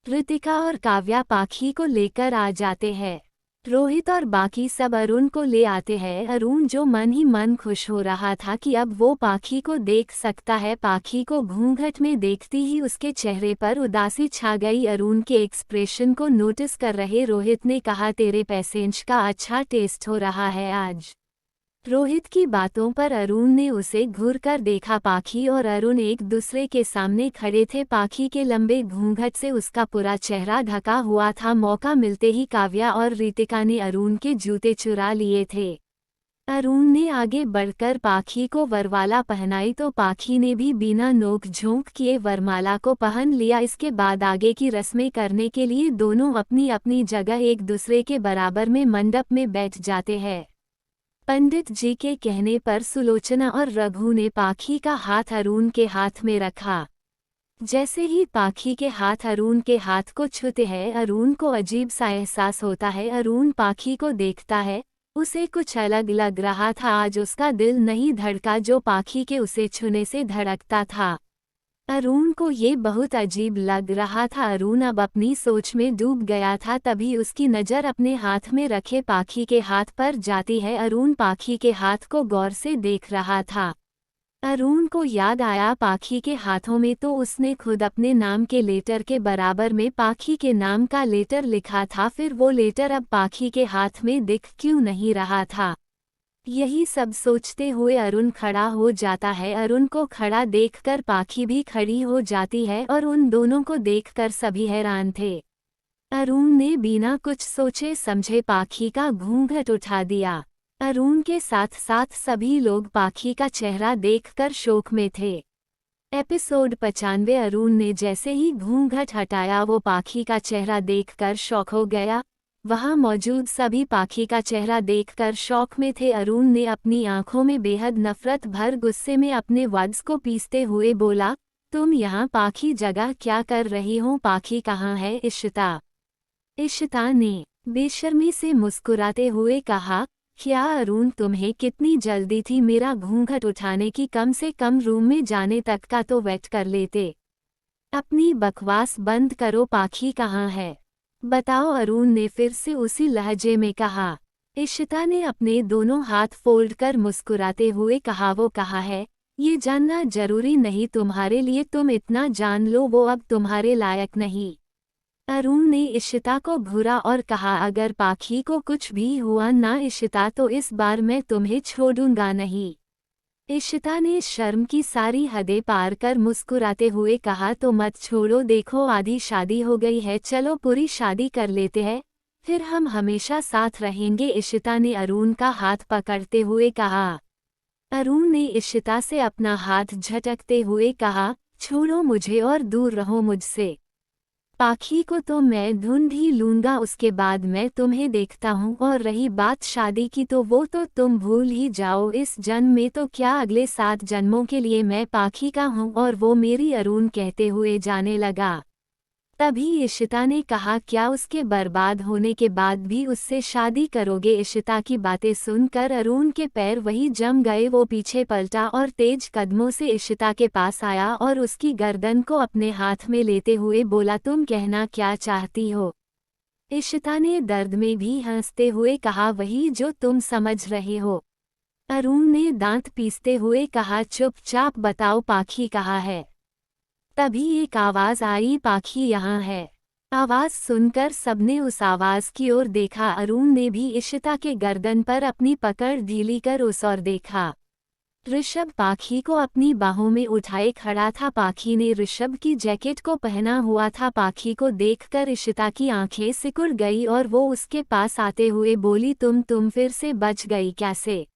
[SPEAKER 2] रितिका और काव्या पाखी को लेकर आ जाते हैं। रोहित और बाकी सब अरुण को ले आते हैं। अरुण जो मन ही मन खुश हो रहा था कि अब वो पाखी को देख सकता है। पाखी को घूंघट में देखती ही उसके चेहरे पर उदासी छा गई। अरुण के एक्सप्रेशन को नोटिस कर रहे रोहित ने कहा, तेरे पैसेंज का अच्छा टेस्ट हो रहा है आज। रोहित की बातों पर अरुण ने उसे घूर कर देखा। पाखी और अरुण एक दूसरे के सामने खड़े थे। पाखी के लंबे घूंघट से उसका पूरा चेहरा ढका हुआ था। मौका मिलते ही काव्या और रितिका ने अरुण के जूते चुरा लिए थे। अरुण ने आगे बढ़कर पाखी को वरमाला पहनाई तो पाखी ने भी बिना नोक झोंक किए वरमाला को पहन लिया। इसके बाद आगे की रस्में करने के लिए दोनों अपनी अपनी जगह एक दूसरे के बराबर में मंडप में बैठ जाते हैं। पंडित जी के कहने पर सुलोचना और रघु ने पाखी का हाथ अरुण के हाथ में रखा। जैसे ही पाखी के हाथ अरुण के हाथ को छूते हैं, अरुण को अजीब सा एहसास होता है। अरुण पाखी को देखता है, उसे कुछ अलग लग रहा था। आज उसका दिल नहीं धड़का जो पाखी के उसे छूने से धड़कता था। अरुण को ये बहुत अजीब लग रहा था। अरुण अब अपनी सोच में डूब गया था। तभी उसकी नज़र अपने हाथ में रखे पाखी के हाथ पर जाती है। अरुण पाखी के हाथ को गौर से देख रहा था। अरुण को याद आया पाखी के हाथों में तो उसने खुद अपने नाम के लेटर के बराबर में पाखी के नाम का लेटर लिखा था, फिर वो लेटर अब पाखी के हाथ में दिख क्यों नहीं रहा था। यही सब सोचते हुए अरुण खड़ा हो जाता है। अरुण को खड़ा देखकर पाखी भी खड़ी हो जाती है और उन दोनों को देखकर सभी हैरान थे। अरुण ने बिना कुछ सोचे समझे पाखी का घूंघट उठा दिया। अरुण के साथ साथ सभी लोग पाखी का चेहरा देखकर शोक में थे। एपिसोड 95। अरुण ने जैसे ही घूंघट हटाया वो पाखी का चेहरा देखकर शॉक हो गया। वहां मौजूद सभी पाखी का चेहरा देखकर शॉक में थे। अरुण ने अपनी आंखों में बेहद नफरत भर गुस्से में अपने वर्ड्स को पीसते हुए बोला, तुम यहाँ पाखी जगह क्या कर रही हो? पाखी कहाँ है? इशिता। इशिता ने बेशर्मी से मुस्कुराते हुए कहा, क्या अरुण तुम्हें कितनी जल्दी थी मेरा घूंघट उठाने की? कम से कम रूम में जाने तक का तो वेट कर लेते। अपनी बकवास बंद करो, पाखी कहाँ है बताओ? अरुण ने फिर से उसी लहजे में कहा। इशिता ने अपने दोनों हाथ फोल्ड कर मुस्कुराते हुए कहा, वो कहा है ये जानना जरूरी नहीं तुम्हारे लिए, तुम इतना जान लो वो अब तुम्हारे लायक नहीं। अरुण ने इशिता को घूरा और कहा, अगर पाखी को कुछ भी हुआ ना इशिता तो इस बार मैं तुम्हें छोड़ूंगा नहीं। इशिता ने शर्म की सारी हदें पार कर मुस्कुराते हुए कहा, तो मत छोड़ो, देखो आधी शादी हो गई है, चलो पूरी शादी कर लेते हैं, फिर हम हमेशा साथ रहेंगे। इशिता ने अरुण का हाथ पकड़ते हुए कहा। अरुण ने इशिता से अपना हाथ झटकते हुए कहा, छोड़ो मुझे और दूर रहो मुझसे। पाखी को तो मैं ढूंढ ही लूंगा, उसके बाद मैं तुम्हें देखता हूँ। और रही बात शादी की तो वो तो तुम भूल ही जाओ, इस जन्म में तो क्या अगले 7 जन्मों के लिए मैं पाखी का हूँ और वो मेरी। अरुण कहते हुए जाने लगा। तभी इशिता ने कहा, क्या उसके बर्बाद होने के बाद भी उससे शादी करोगे? इशिता की बातें सुनकर अरुण के पैर वही जम गए। वो पीछे पलटा और तेज कदमों से इशिता के पास आया और उसकी गर्दन को अपने हाथ में लेते हुए बोला, तुम कहना क्या चाहती हो? इशिता ने दर्द में भी हंसते हुए कहा, वही जो तुम समझ रहे हो। अरुण ने दांत पीसते हुए कहा, चुपचाप बताओ पाखी कहाँ है? तभी एक आवाज आई, पाखी यहाँ है। आवाज सुनकर सबने उस आवाज की ओर देखा। अरुण ने भी इशिता के गर्दन पर अपनी पकड़ ढीली कर उस ओर देखा। ऋषभ पाखी को अपनी बाहों में उठाए खड़ा था। पाखी ने ऋषभ की जैकेट को पहना हुआ था। पाखी को देखकर इशिता की आंखें सिकुड़ गई और वो उसके पास आते हुए बोली, तुम फिर से बच गई कैसे?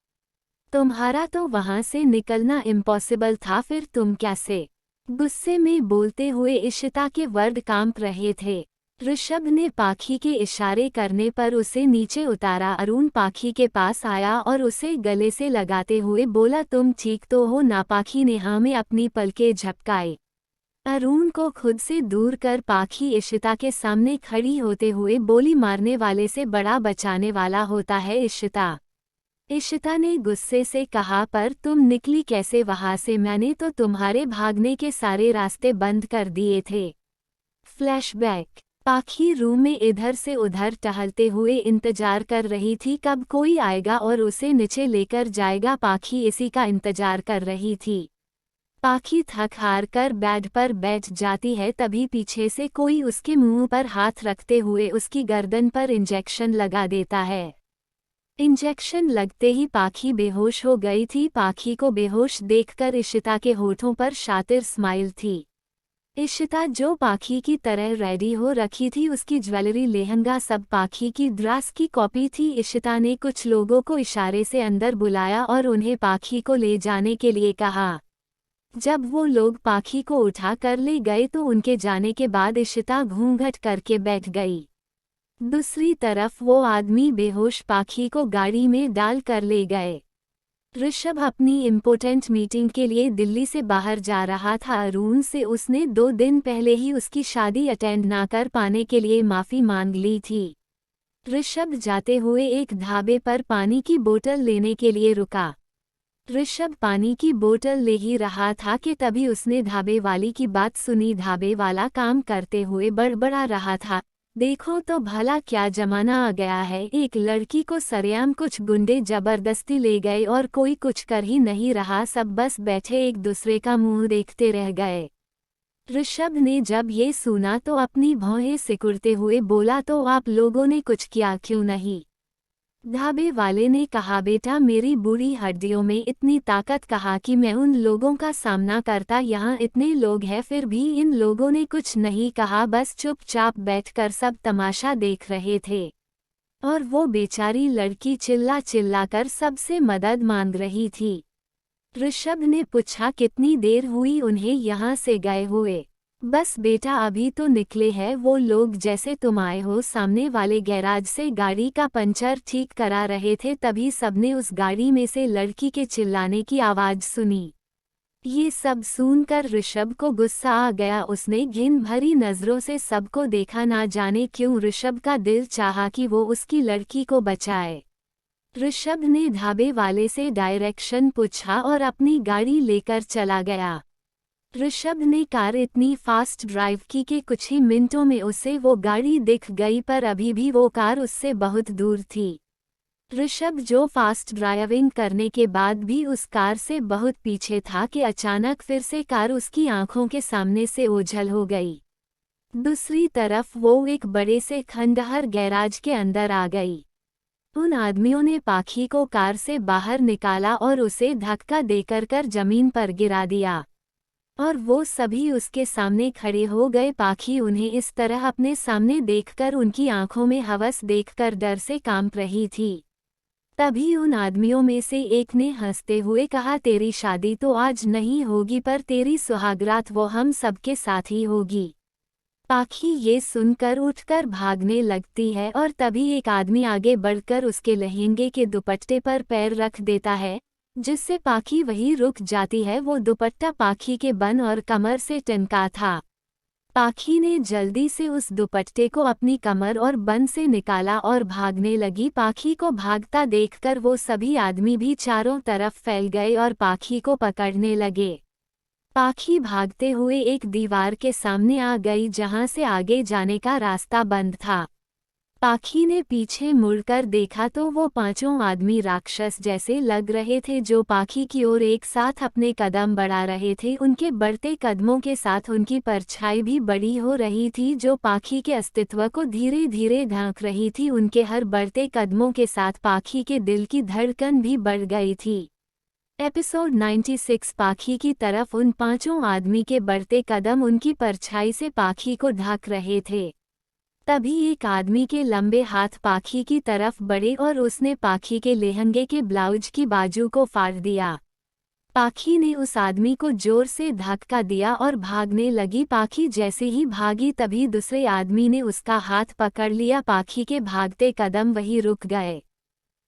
[SPEAKER 2] तुम्हारा तो वहां से निकलना इम्पॉसिबल था, फिर तुम कैसे? गुस्से में बोलते हुए इशिता के वर्ड कांप रहे थे। ऋषभ ने पाखी के इशारे करने पर उसे नीचे उतारा। अरुण पाखी के पास आया और उसे गले से लगाते हुए बोला, तुम ठीक तो हो ना? पाखी ने हाँ में अपनी पलकें झपकाई। अरुण को खुद से दूर कर पाखी इशिता के सामने खड़ी होते हुए बोली, मारने वाले से बड़ा बचाने वाला होता है इशिता। इशिता ने गुस्से से कहा, पर तुम निकली कैसे वहां से? मैंने तो तुम्हारे भागने के सारे रास्ते बंद कर दिए थे। फ्लैशबैक। पाखी रूम में इधर से उधर टहलते हुए इंतजार कर रही थी कब कोई आएगा और उसे नीचे लेकर जाएगा। पाखी इसी का इंतजार कर रही थी। पाखी थक हार कर बेड पर बैठ जाती है, तभी पीछे से कोई उसके मुंह पर हाथ रखते हुए उसकी गर्दन पर इंजेक्शन लगा देता है। इंजेक्शन लगते ही पाखी बेहोश हो गई थी। पाखी को बेहोश देखकर इशिता के होठों पर शातिर स्माइल थी। इशिता जो पाखी की तरह रेडी हो रखी थी, उसकी ज्वेलरी लहंगा सब पाखी की ड्रेस की कॉपी थी। इशिता ने कुछ लोगों को इशारे से अंदर बुलाया और उन्हें पाखी को ले जाने के लिए कहा। जब वो लोग पाखी को उठा कर ले गए तो उनके जाने के बाद इशिता घूंघट करके बैठ गई। दूसरी तरफ वो आदमी बेहोश पाखी को गाड़ी में डाल कर ले गए। ऋषभ अपनी इम्पोर्टेंट मीटिंग के लिए दिल्ली से बाहर जा रहा था। अरुण से उसने 2 दिन पहले ही उसकी शादी अटेंड ना कर पाने के लिए माफ़ी मांग ली थी। ऋषभ जाते हुए एक ढाबे पर पानी की बोतल लेने के लिए रुका। ऋषभ पानी की बोतल ले ही रहा था कि तभी उसने ढाबे वाली की बात सुनी। ढाबे वाला काम करते हुए बड़बड़ा रहा था, देखो तो भला क्या जमाना आ गया है, एक लड़की को सरेआम कुछ गुंडे जबरदस्ती ले गए और कोई कुछ कर ही नहीं रहा, सब बस बैठे एक दूसरे का मुंह देखते रह गए। ऋषभ ने जब ये सुना तो अपनी भौहें सिकुड़ते हुए बोला, तो आप लोगों ने कुछ किया क्यों नहीं? ढाबे वाले ने कहा, बेटा मेरी बूढ़ी हड्डियों में इतनी ताकत कहा कि मैं उन लोगों का सामना करता, यहाँ इतने लोग हैं फिर भी इन लोगों ने कुछ नहीं कहा, बस चुपचाप बैठकर सब तमाशा देख रहे थे। और वो बेचारी लड़की चिल्ला चिल्ला कर सबसे मदद मांग रही थी। ऋषभ ने पूछा, कितनी देर हुई उन्हें यहाँ से गए हुए? बस बेटा अभी तो निकले हैं, वो लोग जैसे तुम आए हो सामने वाले गैराज से गाड़ी का पंचर ठीक करा रहे थे, तभी सबने उस गाड़ी में से लड़की के चिल्लाने की आवाज़ सुनी। ये सब सुनकर ऋषभ को गुस्सा आ गया, उसने घिन भरी नज़रों से सबको देखा, ना जाने क्यों ऋषभ का दिल चाहा कि वो उसकी लड़की को बचाए। ऋषभ ने ढाबे वाले से डायरेक्शन पूछा और अपनी गाड़ी लेकर चला गया। ऋषभ ने कार इतनी फास्ट ड्राइव की कि कुछ ही मिनटों में उसे वो गाड़ी दिख गई, पर अभी भी वो कार उससे बहुत दूर थी। ऋषभ जो फास्ट ड्राइविंग करने के बाद भी उस कार से बहुत पीछे था कि अचानक फिर से कार उसकी आंखों के सामने से ओझल हो गई। दूसरी तरफ वो एक बड़े से खंडहर गैराज के अंदर आ गई। उन आदमियों ने पाखी को कार से बाहर निकाला और उसे धक्का देकर कर जमीन पर गिरा दिया, और वो सभी उसके सामने खड़े हो गए। पाखी उन्हें इस तरह अपने सामने देखकर उनकी आंखों में हवस देखकर डर से कांप रही थी। तभी उन आदमियों में से एक ने हंसते हुए कहा, तेरी शादी तो आज नहीं होगी, पर तेरी सुहागरात वो हम सबके साथ ही होगी। पाखी ये सुनकर उठकर भागने लगती है और तभी एक आदमी आगे बढ़कर उसके लहंगे के दुपट्टे पर पैर रख देता है, जिससे पाखी वहीं रुक जाती है। वो दुपट्टा पाखी के बन और कमर से टनका था। पाखी ने जल्दी से उस दुपट्टे को अपनी कमर और बन से निकाला और भागने लगी। पाखी को भागता देखकर वो सभी आदमी भी चारों तरफ फैल गए और पाखी को पकड़ने लगे। पाखी भागते हुए एक दीवार के सामने आ गई, जहां से आगे जाने का रास्ता बंद था। पाखी ने पीछे मुड़कर देखा तो वो पांचों आदमी राक्षस जैसे लग रहे थे, जो पाखी की ओर एक साथ अपने कदम बढ़ा रहे थे। उनके बढ़ते कदमों के साथ उनकी परछाई भी बड़ी हो रही थी, जो पाखी के अस्तित्व को धीरे धीरे ढांक रही थी। उनके हर बढ़ते कदमों के साथ पाखी के दिल की धड़कन भी बढ़ गई थी। एपिसोड 96। पाखी की तरफ उन पांचों आदमी के बढ़ते कदम उनकी परछाई से पाखी को ढक रहे थे। तभी एक आदमी के लंबे हाथ पाखी की तरफ बढ़े और उसने पाखी के लहंगे के ब्लाउज की बाजू को फाड़ दिया। पाखी ने उस आदमी को जोर से धक्का दिया और भागने लगी। पाखी जैसे ही भागी तभी दूसरे आदमी ने उसका हाथ पकड़ लिया। पाखी के भागते कदम वहीं रुक गए।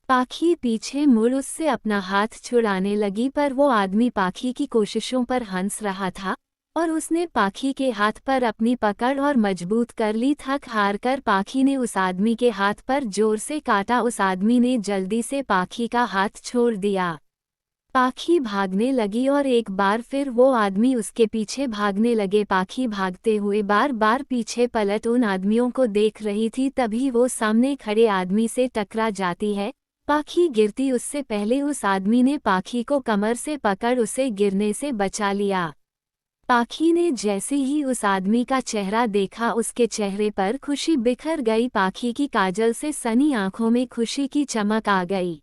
[SPEAKER 2] पाखी पीछे मुड़ उससे अपना हाथ छुड़ाने लगी, पर वो आदमी पाखी की कोशिशों पर हंस रहा था और उसने पाखी के हाथ पर अपनी पकड़ और मजबूत कर ली। थक हार कर पाखी ने उस आदमी के हाथ पर जोर से काटा। उस आदमी ने जल्दी से पाखी का हाथ छोड़ दिया। पाखी भागने लगी और एक बार फिर वो आदमी उसके पीछे भागने लगे। पाखी भागते हुए बार बार पीछे पलट उन आदमियों को देख रही थी, तभी वो सामने खड़े आदमी से टकरा जाती है। पाखी गिरती उससे पहले उस आदमी ने पाखी को कमर से पकड़ उसे गिरने से बचा लिया। पाखी ने जैसे ही उस आदमी का चेहरा देखा, उसके चेहरे पर खुशी बिखर गई। पाखी की काजल से सनी आंखों में खुशी की चमक आ गई।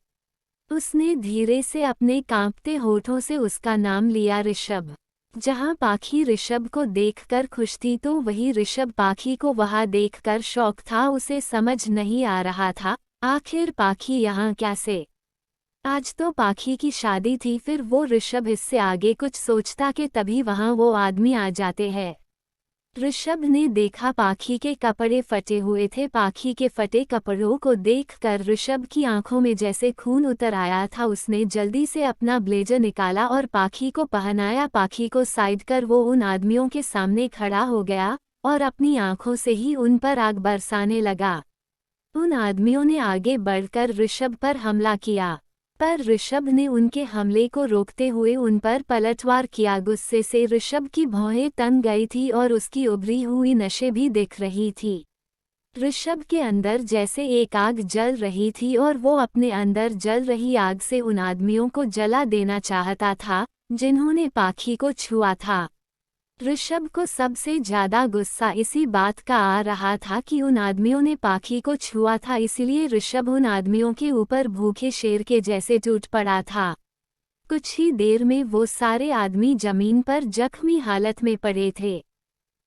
[SPEAKER 2] उसने धीरे से अपने कांपते होठों से उसका नाम लिया, ऋषभ। जहां पाखी ऋषभ को देखकर खुश थी, तो वही ऋषभ पाखी को वहां देखकर शौक था। उसे समझ नहीं आ रहा था आखिर पाखी यहाँ कैसे। आज तो पाखी की शादी थी, फिर वो ऋषभ इससे आगे कुछ सोचता कि तभी वहां वो आदमी आ जाते हैं। ऋषभ ने देखा पाखी के कपड़े फटे हुए थे। पाखी के फटे कपड़ों को देखकर ऋषभ की आंखों में जैसे खून उतर आया था। उसने जल्दी से अपना ब्लेजर निकाला और पाखी को पहनाया। पाखी को साइड कर वो उन आदमियों के सामने खड़ा हो गया और अपनी आंखों से ही उन पर आग बरसाने लगा। उन आदमियों ने आगे बढ़कर ऋषभ पर हमला किया, पर ऋषभ ने उनके हमले को रोकते हुए उन पर पलटवार किया। गुस्से से ऋषभ की भौहें तन गई थी और उसकी उभरी हुई नसें भी दिख रही थी। ऋषभ के अंदर जैसे एक आग जल रही थी और वो अपने अंदर जल रही आग से उन आदमियों को जला देना चाहता था जिन्होंने पाखी को छुआ था। ऋषभ को सबसे ज्यादा गुस्सा इसी बात का आ रहा था कि उन आदमियों ने पाखी को छुआ था, इसलिए ऋषभ उन आदमियों के ऊपर भूखे शेर के जैसे टूट पड़ा था। कुछ ही देर में वो सारे आदमी जमीन पर जख्मी हालत में पड़े थे।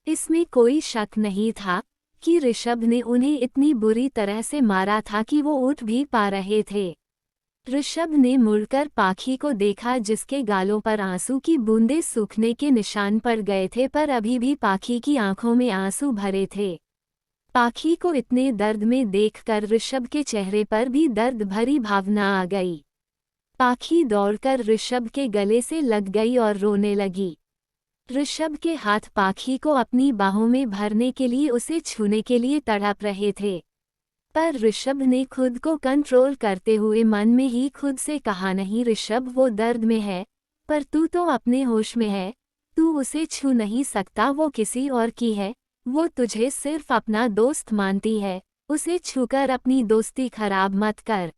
[SPEAKER 2] इसमें कोई शक नहीं था कि ऋषभ ने उन्हें इतनी बुरी तरह से मारा था कि वो उठ भी पा रहे थे। ऋषभ ने मुड़कर पाखी को देखा जिसके गालों पर आंसू की बूंदें सूखने के निशान पड़ गए थे, पर अभी भी पाखी की आंखों में आंसू भरे थे। पाखी को इतने दर्द में देखकर ऋषभ के चेहरे पर भी दर्द भरी भावना आ गई। पाखी दौड़कर ऋषभ के गले से लग गई और रोने लगी। ऋषभ के हाथ पाखी को अपनी बाहों में भरने के लिए, उसे छूने के लिए तड़प रहे थे, पर ऋषभ ने खुद को कंट्रोल करते हुए मन में ही खुद से कहा, नहीं ऋषभ, वो दर्द में है पर तू तो अपने होश में है, तू उसे छू नहीं सकता, वो किसी और की है, वो तुझे सिर्फ अपना दोस्त मानती है, उसे छूकर अपनी दोस्ती खराब मत कर।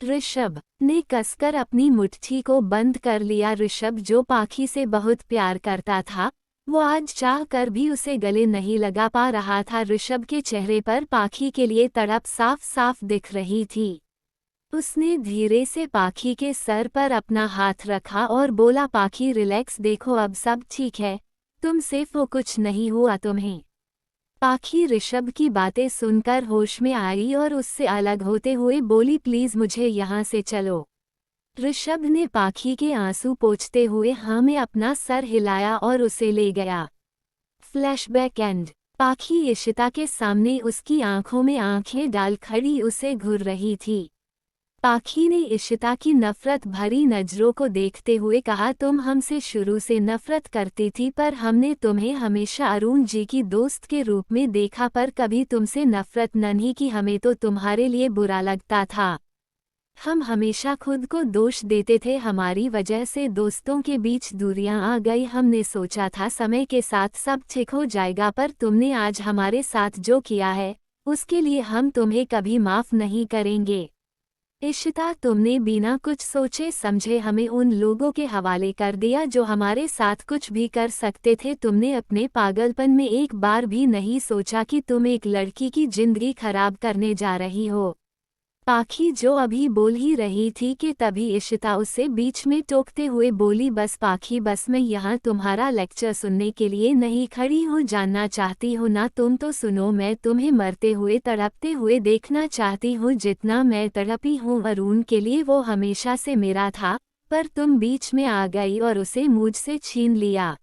[SPEAKER 2] ऋषभ ने कसकर अपनी मुट्ठी को बंद कर लिया। ऋषभ जो पाखी से बहुत प्यार करता था, वो आज चाह कर भी उसे गले नहीं लगा पा रहा था। ऋषभ के चेहरे पर पाखी के लिए तड़प साफ साफ दिख रही थी। उसने धीरे से पाखी के सर पर अपना हाथ रखा और बोला, पाखी रिलैक्स, देखो अब सब ठीक है, तुमसे वो कुछ नहीं हुआ तुम्हें। पाखी ऋषभ की बातें सुनकर होश में आई और उससे अलग होते हुए बोली, प्लीज मुझे यहाँ से चलो। ऋषभ ने पाखी के आंसू पोंछते हुए हाँ में अपना सर हिलाया और उसे ले गया। Flashback and. पाखी इशिता के सामने उसकी आंखों में आंखें डाल खड़ी उसे घूर रही थी। पाखी ने इशिता की नफरत भरी नजरों को देखते हुए कहा, तुम हमसे शुरू से नफरत करती थी, पर हमने तुम्हें हमेशा अरुण जी की दोस्त के रूप में देखा, पर कभी तुमसे नफरत नहीं की। हमें तो तुम्हारे लिए बुरा लगता था, हम हमेशा खुद को दोष देते थे, हमारी वजह से दोस्तों के बीच दूरियां आ गई। हमने सोचा था समय के साथ सब ठीक हो जाएगा, पर तुमने आज हमारे साथ जो किया है उसके लिए हम तुम्हें कभी माफ नहीं करेंगे। इशिता, तुमने बिना कुछ सोचे समझे हमें उन लोगों के हवाले कर दिया जो हमारे साथ कुछ भी कर सकते थे। तुमने अपने पागलपन में एक बार भी नहीं सोचा कि तुम एक लड़की की जिंदगी खराब करने जा रही हो। पाखी जो अभी बोल ही रही थी कि तभी इशिता उसे बीच में टोकते हुए बोली, बस पाखी बस, मैं यहाँ तुम्हारा लेक्चर सुनने के लिए नहीं खड़ी हूँ, जानना चाहती हो ना तुम तो सुनो, मैं तुम्हें मरते हुए तड़पते हुए देखना चाहती हूँ जितना मैं तड़पी हूँ अरुण के लिए। वो हमेशा से मेरा था, पर तुम बीच में आ गई और उसे मुझसे छीन लिया।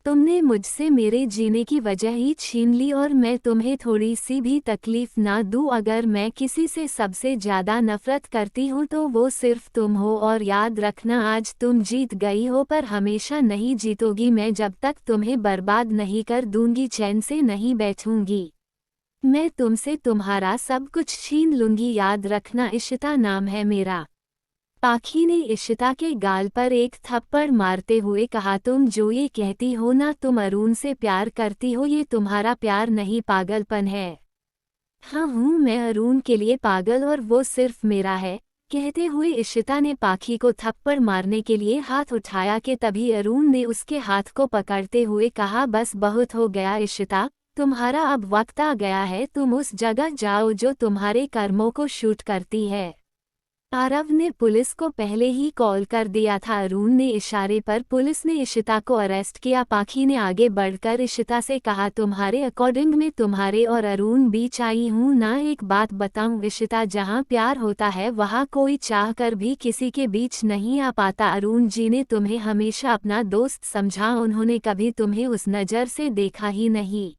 [SPEAKER 2] तुमने मुझसे मेरे जीने की वजह ही छीन ली और मैं तुम्हें थोड़ी सी भी तकलीफ ना दूं। अगर मैं किसी से सबसे ज्यादा नफरत करती हूँ तो वो सिर्फ तुम हो, और याद रखना आज तुम जीत गई हो पर हमेशा नहीं जीतोगी। मैं जब तक तुम्हें बर्बाद नहीं कर दूंगी चैन से नहीं बैठूंगी। मैं तुमसे तुम्हारा सब कुछ छीन लूंगी, याद रखना, इशिता नाम है मेरा। पाखी ने इशिता के गाल पर एक थप्पड़ मारते हुए कहा, तुम जो ये कहती हो ना तुम अरुण से प्यार करती हो, ये तुम्हारा प्यार नहीं पागलपन है। हाँ हूँ मैं अरुण के लिए पागल और वो सिर्फ मेरा है। कहते हुए इशिता ने पाखी को थप्पड़ मारने के लिए हाथ उठाया कि तभी अरुण ने उसके हाथ को पकड़ते हुए कहा, बस बहुत हो गया इशिता, तुम्हारा अब वक्त आ गया है, तुम उस जगह जाओ जो तुम्हारे कर्मों को शूट करती है। आरव ने पुलिस को पहले ही कॉल कर दिया था। अरुण ने इशारे पर पुलिस ने इशिता को अरेस्ट किया। पाखी ने आगे बढ़कर इशिता से कहा, तुम्हारे अकॉर्डिंग में तुम्हारे और अरुण बीच आई हूँ ना। एक बात बताऊँ इशिता, जहाँ प्यार होता है वहाँ कोई चाह कर भी किसी के बीच नहीं आ पाता। अरुण जी ने तुम्हें हमेशा अपना दोस्त समझा, उन्होंने कभी तुम्हें उस नज़र से देखा ही नहीं,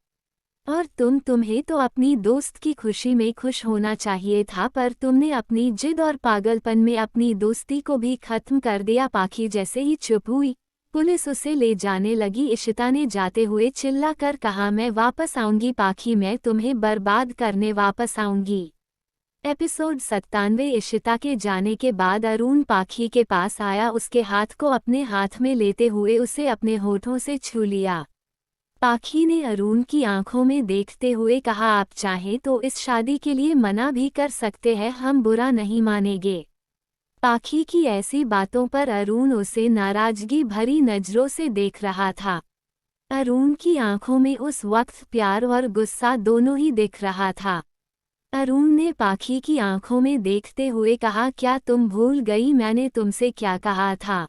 [SPEAKER 2] और तुम्हें तो अपनी दोस्त की खुशी में खुश होना चाहिए था, पर तुमने अपनी जिद और पागलपन में अपनी दोस्ती को भी खत्म कर दिया। पाखी जैसे ही चुप हुई, पुलिस उसे ले जाने लगी। इशिता ने जाते हुए चिल्ला कर कहा, मैं वापस आऊंगी पाखी, मैं तुम्हें बर्बाद करने वापस आऊंगी। एपिसोड 97। इशिता के जाने के बाद अरुण पाखी के पास आया, उसके हाथ को अपने हाथ में लेते हुए उसे अपने होठों से छू लिया। पाखी ने अरुण की आंखों में देखते हुए कहा, आप चाहें तो इस शादी के लिए मना भी कर सकते हैं, हम बुरा नहीं मानेंगे। पाखी की ऐसी बातों पर अरुण उसे नाराजगी भरी नजरों से देख रहा था। अरुण की आंखों में उस वक्त प्यार और गुस्सा दोनों ही दिख रहा था। अरुण ने पाखी की आंखों में देखते हुए कहा, क्या तुम भूल गई मैंने तुमसे क्या कहा था?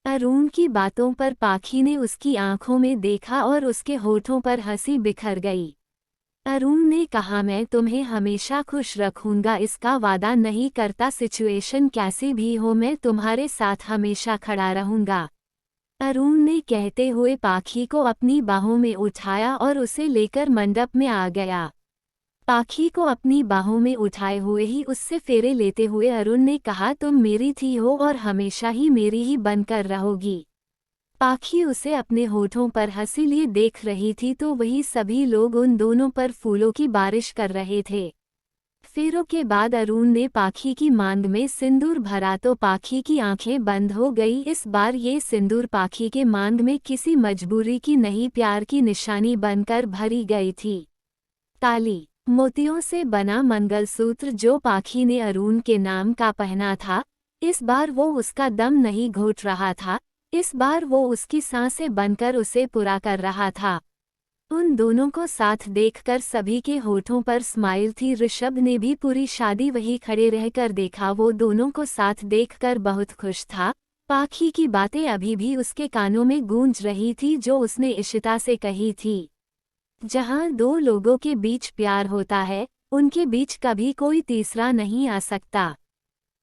[SPEAKER 2] अरुण की बातों पर पाखी ने उसकी आंखों में देखा और उसके होठों पर हंसी बिखर गई। अरुण ने कहा, मैं तुम्हें हमेशा खुश रखूंगा, इसका वादा नहीं करता, सिचुएशन कैसी भी हो मैं तुम्हारे साथ हमेशा खड़ा रहूंगा। अरुण ने कहते हुए पाखी को अपनी बाहों में उठाया और उसे लेकर मंडप में आ गया। पाखी को अपनी बाहों में उठाए हुए ही उससे फेरे लेते हुए अरुण ने कहा, तुम मेरी थी हो और हमेशा ही मेरी ही बनकर रहोगी। पाखी उसे अपने होठों पर हंसी लिए देख रही थी तो वही सभी लोग उन दोनों पर फूलों की बारिश कर रहे थे। फेरों के बाद अरुण ने पाखी की मांग में सिंदूर भरा तो पाखी की आंखें बंद हो गई। इस बार ये सिंदूर पाखी के मांग में किसी मजबूरी की नहीं, प्यार की निशानी बनकर भरी गई थी। ताली मोतियों से बना मंगलसूत्र जो पाखी ने अरुण के नाम का पहना था, इस बार वो उसका दम नहीं घोट रहा था, इस बार वो उसकी सांसें बनकर उसे पूरा कर रहा था। उन दोनों को साथ देखकर सभी के होठों पर स्माइल थी। ऋषभ ने भी पूरी शादी वही खड़े रहकर देखा, वो दोनों को साथ देखकर बहुत खुश था। पाखी की बातें अभी भी उसके कानों में गूंज रही थी जो उसने इशिता से कही थी, जहां दो लोगों के बीच प्यार होता है उनके बीच कभी कोई तीसरा नहीं आ सकता।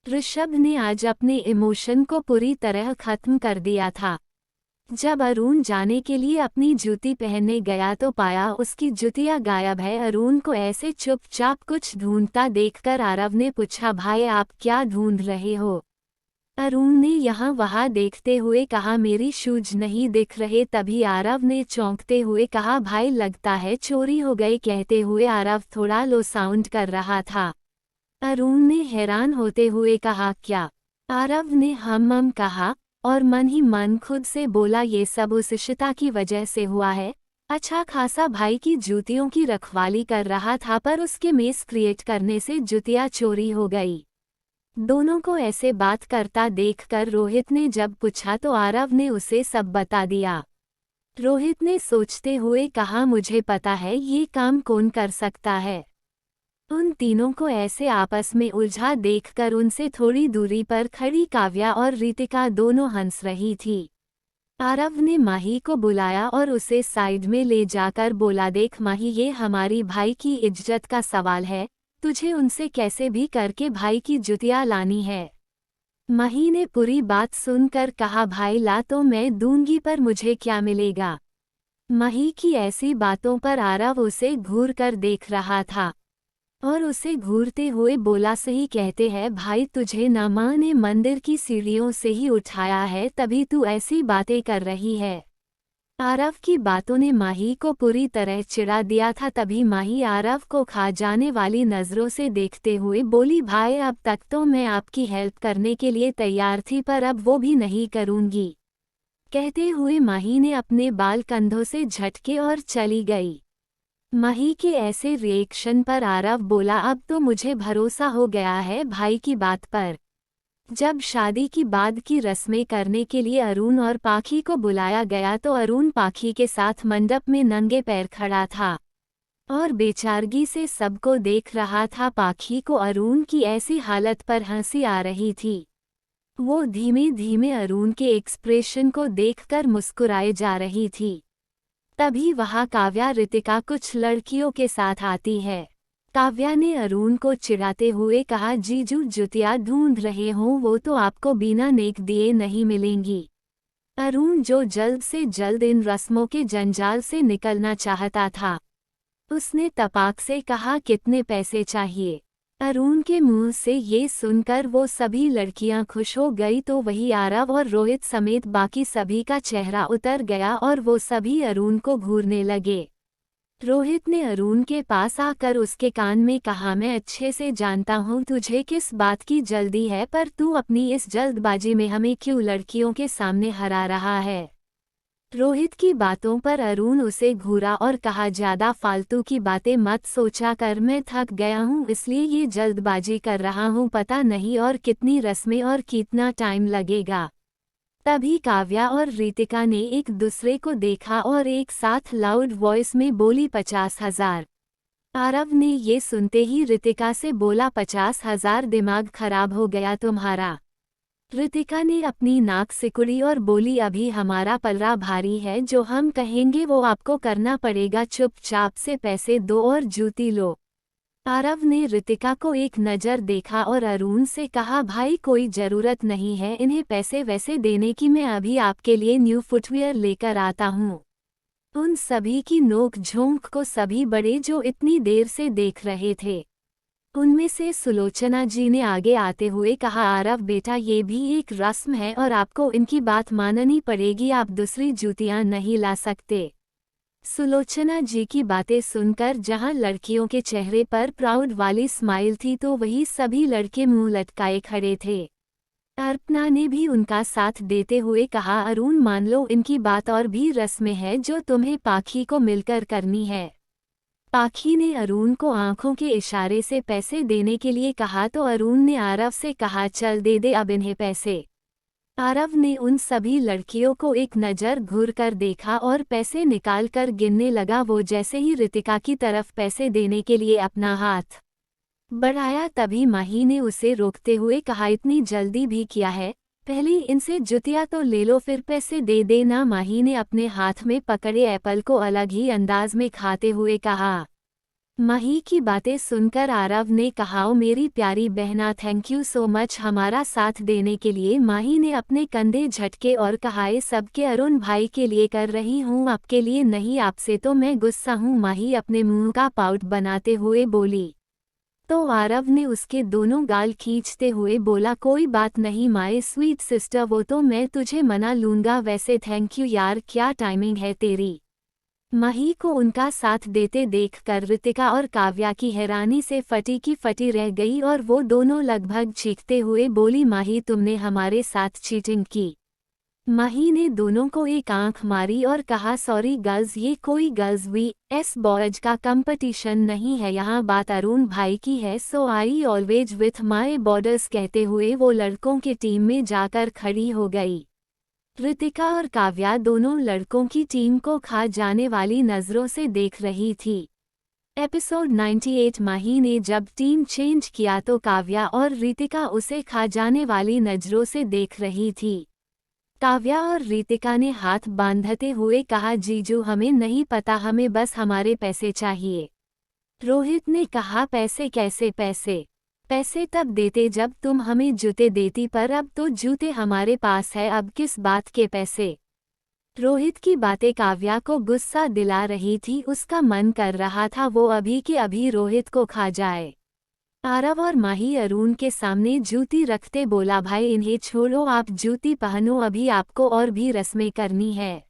[SPEAKER 2] ऋषभ ने आज अपने इमोशन को पूरी तरह खत्म कर दिया था। जब अरुण जाने के लिए अपनी जूती पहनने गया तो पाया उसकी जुतियां गायब है। अरुण को ऐसे चुपचाप कुछ ढूंढता देखकर आरव ने पूछा, भाई आप क्या ढूंढ रहे हो? अरुण ने यहाँ वहाँ देखते हुए कहा, मेरी शूज नहीं दिख रहे। तभी आरव ने चौंकते हुए कहा, भाई लगता है चोरी हो गई। कहते हुए आरव थोड़ा लो साउंड कर रहा था। अरुण ने हैरान होते हुए कहा, क्या? आरव ने हम कहा और मन ही मन खुद से बोला, ये सब उस इशिता की वजह से हुआ है। अच्छा खासा भाई की जूतियों की रखवाली कर रहा था पर उसके मेस क्रिएट करने से जुतियाँ चोरी हो गई। दोनों को ऐसे बात करता देखकर रोहित ने जब पूछा तो आरव ने उसे सब बता दिया। रोहित ने सोचते हुए कहा, मुझे पता है ये काम कौन कर सकता है। उन तीनों को ऐसे आपस में उलझा देखकर उनसे थोड़ी दूरी पर खड़ी काव्या और रितिका दोनों हंस रही थी। आरव ने माही को बुलाया और उसे साइड में ले जाकर बोला, देख माही, ये हमारी भाई की इज्जत का सवाल है, तुझे उनसे कैसे भी करके भाई की जुतियाँ लानी है। माही ने पूरी बात सुनकर कहा, भाई ला तो मैं दूंगी पर मुझे क्या मिलेगा? माही की ऐसी बातों पर आरव उसे घूर कर देख रहा था और उसे घूरते हुए बोला, सही कहते हैं भाई, तुझे ना माँ ने मंदिर की सीढ़ियों से ही उठाया है तभी तू ऐसी बातें कर रही है। आरव की बातों ने माही को पूरी तरह चिढ़ा दिया था। तभी माही आरव को खा जाने वाली नज़रों से देखते हुए बोली, भाई अब तक तो मैं आपकी हेल्प करने के लिए तैयार थी पर अब वो भी नहीं करूँगी। कहते हुए माही ने अपने बाल कंधों से झटके और चली गई। माही के ऐसे रिएक्शन पर आरव बोला, अब तो मुझे भरोसा हो गया है भाई की बात पर। जब शादी की बाद की रस्में करने के लिए अरुण और पाखी को बुलाया गया तो अरुण पाखी के साथ मंडप में नंगे पैर खड़ा था और बेचारगी से सबको देख रहा था। पाखी को अरुण की ऐसी हालत पर हंसी आ रही थी। वो धीमे धीमे अरुण के एक्सप्रेशन को देखकर मुस्कुराए जा रही थी। तभी वहाँ काव्या रितिका कुछ लड़कियों के साथ आती है। काव्या ने अरुण को चिढ़ाते हुए कहा, जीजू जुतियाँ ढूंढ रहे हो वो तो आपको बिना नेक दिए नहीं मिलेंगी। अरुण जो जल्द से जल्द इन रस्मों के जंजाल से निकलना चाहता था, उसने तपाक से कहा, कितने पैसे चाहिए? अरुण के मुंह से ये सुनकर वो सभी लड़कियां खुश हो गई तो वही आरव और रोहित समेत बाकी सभी का चेहरा उतर गया और वो सभी अरुण को घूरने लगे। रोहित ने अरुण के पास आकर उसके कान में कहा, मैं अच्छे से जानता हूँ तुझे किस बात की जल्दी है पर तू अपनी इस जल्दबाजी में हमें क्यों लड़कियों के सामने हरा रहा है? रोहित की बातों पर अरुण उसे घूरा और कहा, ज्यादा फालतू की बातें मत सोचा कर, मैं थक गया हूँ इसलिए ये जल्दबाजी कर रहा हूँ, पता नहीं और कितनी रस्में और कितना टाइम लगेगा। तभी काव्या और रितिका ने एक दूसरे को देखा और एक साथ लाउड वॉइस में बोली, 50,000। आरव ने ये सुनते ही रितिका से बोला, 50,000? दिमाग खराब हो गया तुम्हारा? रितिका ने अपनी नाक सिकुड़ी और बोली, अभी हमारा पलड़ा भारी है, जो हम कहेंगे वो आपको करना पड़ेगा, चुपचाप से पैसे दो और जूती लो। आरव ने रितिका को एक नज़र देखा और अरुण से कहा, भाई कोई ज़रूरत नहीं है इन्हें पैसे वैसे देने की, मैं अभी आपके लिए न्यू फुटवियर लेकर आता हूँ। उन सभी की नोक झोंक को सभी बड़े जो इतनी देर से देख रहे थे। उनमें से सुलोचना जी ने आगे आते हुए कहा, आरव बेटा ये भी एक रस्म है और आपको इनकी बात माननी पड़ेगी, आप दूसरी जूतियां नहीं ला सकते। सुलोचना जी की बातें सुनकर जहां लड़कियों के चेहरे पर प्राउड वाली स्माइल थी तो वही सभी लड़के मुंह लटकाए खड़े थे। अर्पणा ने भी उनका साथ देते हुए कहा, अरुण मान लो इनकी बात, और भी रस्में हैं जो तुम्हें पाखी को मिलकर करनी है। पाखी ने अरुण को आंखों के इशारे से पैसे देने के लिए कहा तो अरुण ने आरव से कहा, चल दे दे अब इन्हें पैसे। आरव ने उन सभी लड़कियों को एक नज़र घूर कर देखा और पैसे निकाल कर गिनने लगा। वो जैसे ही रितिका की तरफ पैसे देने के लिए अपना हाथ बढ़ाया तभी माही ने उसे रोकते हुए कहा, इतनी जल्दी भी किया है, पहले इनसे जुतिया तो ले लो फिर पैसे दे देना। माही ने अपने हाथ में पकड़े एप्पल को अलग ही अंदाज में खाते हुए कहा। माही की बातें सुनकर आरव ने कहा, ओ मेरी प्यारी बहना, थैंक यू सो मच हमारा साथ देने के लिए। माही ने अपने कंधे झटके और कहा, ये सबके अरुण भाई के लिए कर रही हूँ, आपके लिए नहीं, आपसे तो मैं गुस्सा हूँ। माही अपने मुंह का पाउट बनाते हुए बोली तो आरव ने उसके दोनों गाल खींचते हुए बोला, कोई बात नहीं माय स्वीट सिस्टर, वो तो मैं तुझे मना लूंगा, वैसे थैंक यू यार, क्या टाइमिंग है तेरी। माही को उनका साथ देते देखकर रितिका और काव्या की हैरानी से फटी की फटी रह गई और वो दोनों लगभग चीखते हुए बोली, माही तुमने हमारे साथ चीटिंग की। माही ने दोनों को एक आंख मारी और कहा, सॉरी गर्ल्स, ये कोई गर्ल्स वी एस बॉयज का कंपटीशन नहीं है, यहाँ बात अरुण भाई की है, so I always with my borders. कहते हुए वो लड़कों के टीम में जाकर खड़ी हो गई। रितिका और काव्या दोनों लड़कों की टीम को खा जाने वाली नज़रों से देख रही थी। एपिसोड 98। माही ने जब टीम चेंज किया तो काव्या और रितिका उसे खा जाने वाली नज़रों से देख रही थी। काव्या और रितिका ने हाथ बांधते हुए कहा, जीजू हमें नहीं पता, हमें बस हमारे पैसे चाहिए। रोहित ने कहा, पैसे कैसे पैसे? पैसे तब देते जब तुम हमें जूते देती, पर अब तो जूते हमारे पास है, अब किस बात के पैसे? रोहित की बातें काव्या को गुस्सा दिला रही थी, उसका मन कर रहा था वो अभी के अभी रोहित को खा जाए। आरव और माही अरुण के सामने जूती रखते बोला, भाई इन्हें छोड़ो, आप जूती पहनो, अभी आपको और भी रस्में करनी है।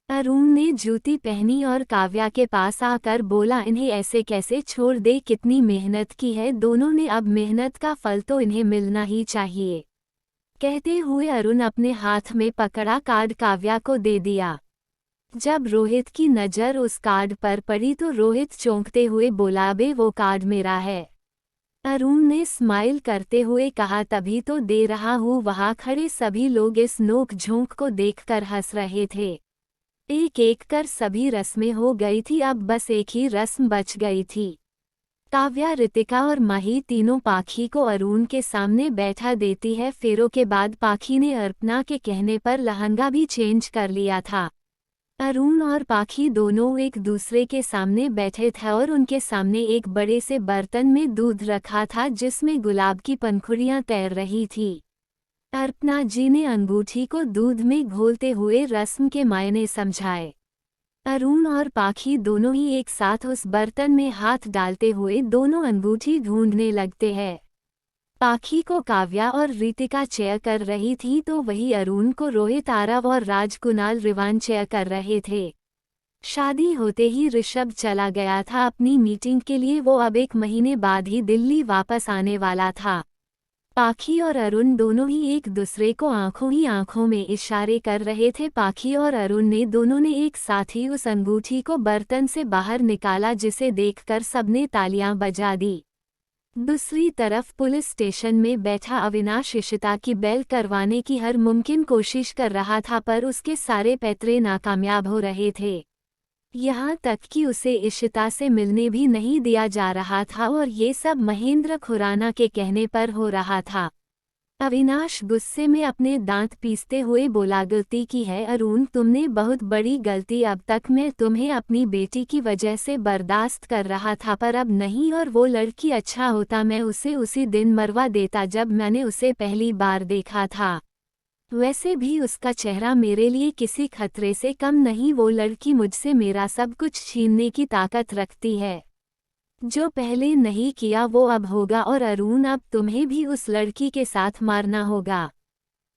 [SPEAKER 2] अरुण ने जूती पहनी और काव्या के पास आकर बोला, इन्हें ऐसे कैसे छोड़ दे, कितनी मेहनत की है दोनों ने, अब मेहनत का फल तो इन्हें मिलना ही चाहिए। कहते हुए अरुण अपने हाथ में पकड़ा कार्ड काव्या को दे दिया। जब रोहित की नज़र उस कार्ड पर पड़ी तो रोहित चौंकते हुए बोला, अबे वो कार्ड मेरा है। अरुण ने स्माइल करते हुए कहा, तभी तो दे रहा हूँ। वहाँ खड़े सभी लोग इस नोक झोंक को देखकर हंस रहे थे। एक एक कर सभी रस्में हो गई थी, अब बस एक ही रस्म बच गई थी। काव्या, रितिका और माही तीनों पाखी को अरुण के सामने बैठा देती है। फेरों के बाद पाखी ने अर्पणा के कहने पर लहंगा भी चेंज कर लिया था। अरुण और पाखी दोनों एक दूसरे के सामने बैठे थे और उनके सामने एक बड़े से बर्तन में दूध रखा था जिसमें गुलाब की पंखुड़ियां तैर रही थी। अर्पणा जी ने अंगूठी को दूध में घोलते हुए रस्म के मायने समझाए। अरुण और पाखी दोनों ही एक साथ उस बर्तन में हाथ डालते हुए दोनों अंगूठी ढूंढने लगते हैं। पाखी को काव्या और रितिका चेयर कर रही थी तो वही अरुण को रोहित, आरव और राजकुणाल रिवान चेयर कर रहे थे। शादी होते ही ऋषभ चला गया था अपनी मीटिंग के लिए, वो अब 1 महीने बाद ही दिल्ली वापस आने वाला था। पाखी और अरुण दोनों ही एक दूसरे को आंखों ही आंखों में इशारे कर रहे थे। पाखी और अरुण ने दोनों ने एक साथ ही उस अंगूठी को बर्तन से बाहर निकाला, जिसे देखकर सबने तालियां बजा दी। दूसरी तरफ पुलिस स्टेशन में बैठा अविनाश इशिता की बेल करवाने की हर मुमकिन कोशिश कर रहा था, पर उसके सारे पैतरे नाकामयाब हो रहे थे। यहाँ तक कि उसे इशिता से मिलने भी नहीं दिया जा रहा था, और ये सब महेंद्र खुराना के कहने पर हो रहा था। अविनाश गुस्से में अपने दांत पीसते हुए बोला, गलती की है अरुण, तुमने बहुत बड़ी गलती। अब तक मैं तुम्हें अपनी बेटी की वजह से बर्दाश्त कर रहा था, पर अब नहीं। और वो लड़की अच्छा होता मैं उसे उसी दिन मरवा देता जब मैंने उसे पहली बार देखा था। वैसे भी उसका चेहरा मेरे लिए किसी खतरे से कम नहीं। वो लड़की मुझसे मेरा सब कुछ छीनने की ताकत रखती है। जो पहले नहीं किया वो अब होगा। और अरुण, अब तुम्हें भी उस लड़की के साथ मारना होगा।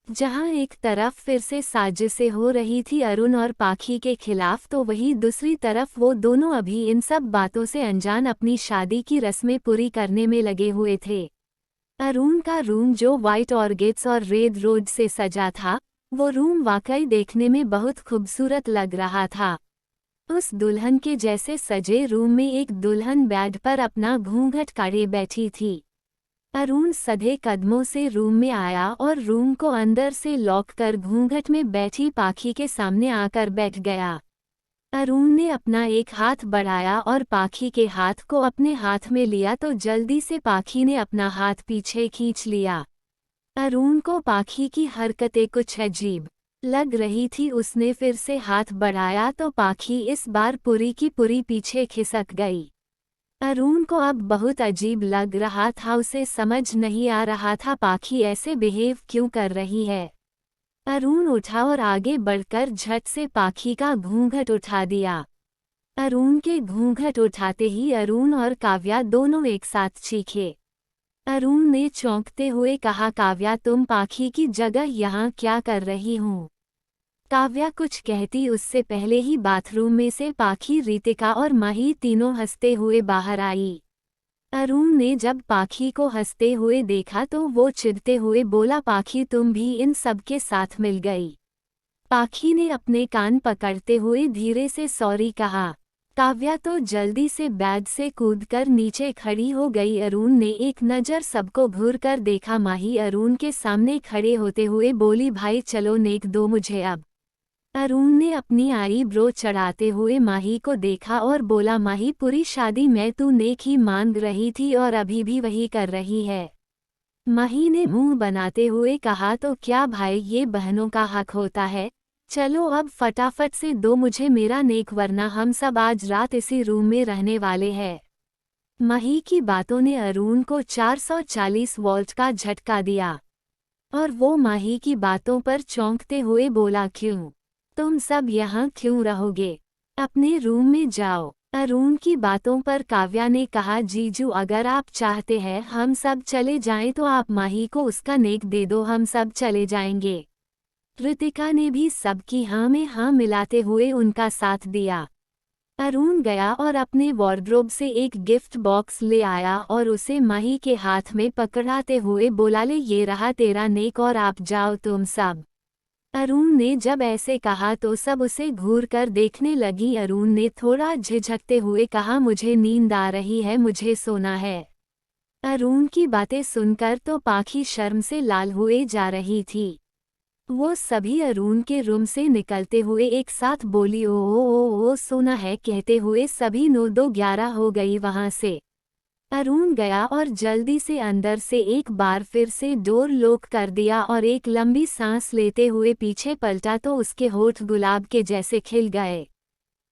[SPEAKER 2] जहां एक तरफ फिर से साजिशें हो रही थी अरुण और पाखी के खिलाफ, तो वहीं दूसरी तरफ वो दोनों अभी इन सब बातों से अनजान अपनी शादी की रस्में पूरी करने में लगे हुए थे। अरुण का रूम जो व्हाइट ऑर्किड्स और रेड रोज से सजा था, वो रूम वाकई देखने में बहुत खूबसूरत लग रहा था। उस दुल्हन के जैसे सजे रूम में एक दुल्हन बेड पर अपना घूंघट काढ़े बैठी थी। अरुण सधे कदमों से रूम में आया और रूम को अंदर से लॉक कर घूंघट में बैठी पाखी के सामने आकर बैठ गया। अरुण ने अपना एक हाथ बढ़ाया और पाखी के हाथ को अपने हाथ में लिया, तो जल्दी से पाखी ने अपना हाथ पीछे खींच लिया। अरुण को पाखी की हरकतें कुछ अजीब लग रही थी। उसने फिर से हाथ बढ़ाया तो पाखी इस बार पूरी की पूरी पीछे खिसक गई। अरुण को अब बहुत अजीब लग रहा था। उसे समझ नहीं आ रहा था पाखी ऐसे बिहेव क्यों कर रही है। अरुण उठा और आगे बढ़कर झट से पाखी का घूंघट उठा दिया। अरुण के घूंघट उठाते ही अरुण और काव्या दोनों एक साथ चीखे। अरुण ने चौंकते हुए कहा, काव्या, तुम पाखी की जगह यहाँ क्या कर रही हो? काव्या कुछ कहती उससे पहले ही बाथरूम में से पाखी, रितिका और माही तीनों हंसते हुए बाहर आई। अरुण ने जब पाखी को हंसते हुए देखा तो वो चिढ़ते हुए बोला, पाखी तुम भी इन सब के साथ मिल गई। पाखी ने अपने कान पकड़ते हुए धीरे से सॉरी कहा। काव्या तो जल्दी से बेड से कूदकर नीचे खड़ी हो गई। अरुण ने एक नज़र सबको घूर कर देखा। माही अरुण के सामने खड़े होते हुए बोली, भाई चलो नेक दो मुझे अब। अरुण ने अपनी आईब्रो चढ़ाते हुए माही को देखा और बोला, माही पूरी शादी में तू नेक ही मांग रही थी और अभी भी वही कर रही है। माही ने मुंह बनाते हुए कहा, तो क्या भाई ये बहनों का हक होता है? चलो अब फटाफट से दो मुझे मेरा नेक, वरना हम सब आज रात इसी रूम में रहने वाले हैं। माही की बातों ने अरुण को 440 वोल्ट का झटका दिया और वो माही की बातों पर चौंकते हुए बोला, क्यों? तुम सब यहाँ क्यों रहोगे? अपने रूम में जाओ। अरुण की बातों पर काव्या ने कहा, जीजू अगर आप चाहते हैं हम सब चले जाएं तो आप माही को उसका नेक दे दो, हम सब चले जाएंगे। रितिका ने भी सबकी हाँ में हाँ मिलाते हुए उनका साथ दिया। अरुण गया और अपने वार्डरोब से एक गिफ्ट बॉक्स ले आया और उसे माही के हाथ में पकड़ाते हुए बोला, ले ये रहा तेरा नेक और आप जाओ तुम सब। अरुण ने जब ऐसे कहा तो सब उसे घूर कर देखने लगी। अरुण ने थोड़ा झिझकते हुए कहा, मुझे नींद आ रही है, मुझे सोना है। अरुण की बातें सुनकर तो पाखी शर्म से लाल हुए जा रही थी। वो सभी अरुण के रूम से निकलते हुए एक साथ बोली, ओ सोना है, कहते हुए सभी 9-2-11 हो गई वहां से। अरुण गया और जल्दी से अंदर से एक बार फिर से डोर लॉक कर दिया और एक लंबी सांस लेते हुए पीछे पलटा तो उसके होठ गुलाब के जैसे खिल गए।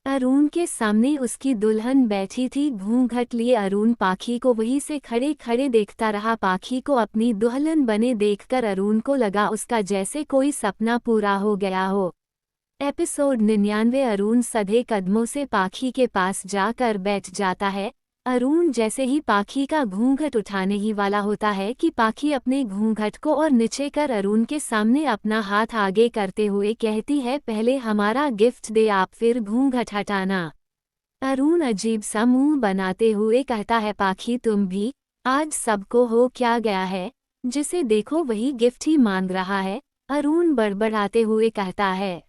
[SPEAKER 2] अरुण के सामने उसकी दुल्हन बैठी थी, घूंघट लिए। अरुण पाखी को वहीं से खड़े खड़े देखता रहा। पाखी को अपनी दुल्हन बने देखकर अरुण को लगा उसका जैसे कोई सपना पूरा हो गया हो। एपिसोड 99। अरुण सधे कदमों से पाखी के पास जाकर बैठ जाता है। अरुण जैसे ही पाखी का घूंघट उठाने ही वाला होता है कि पाखी अपने घूंघट को और नीचे कर अरुण के सामने अपना हाथ आगे करते हुए कहती है, पहले हमारा गिफ्ट दे आप फिर घूंघट हटाना। अरुण अजीब सा मुंह बनाते हुए कहता है, पाखी तुम भी आज सबको हो क्या गया है? जिसे देखो वही गिफ्ट ही मांग रहा है, अरुण बड़बड़ाते हुए कहता है।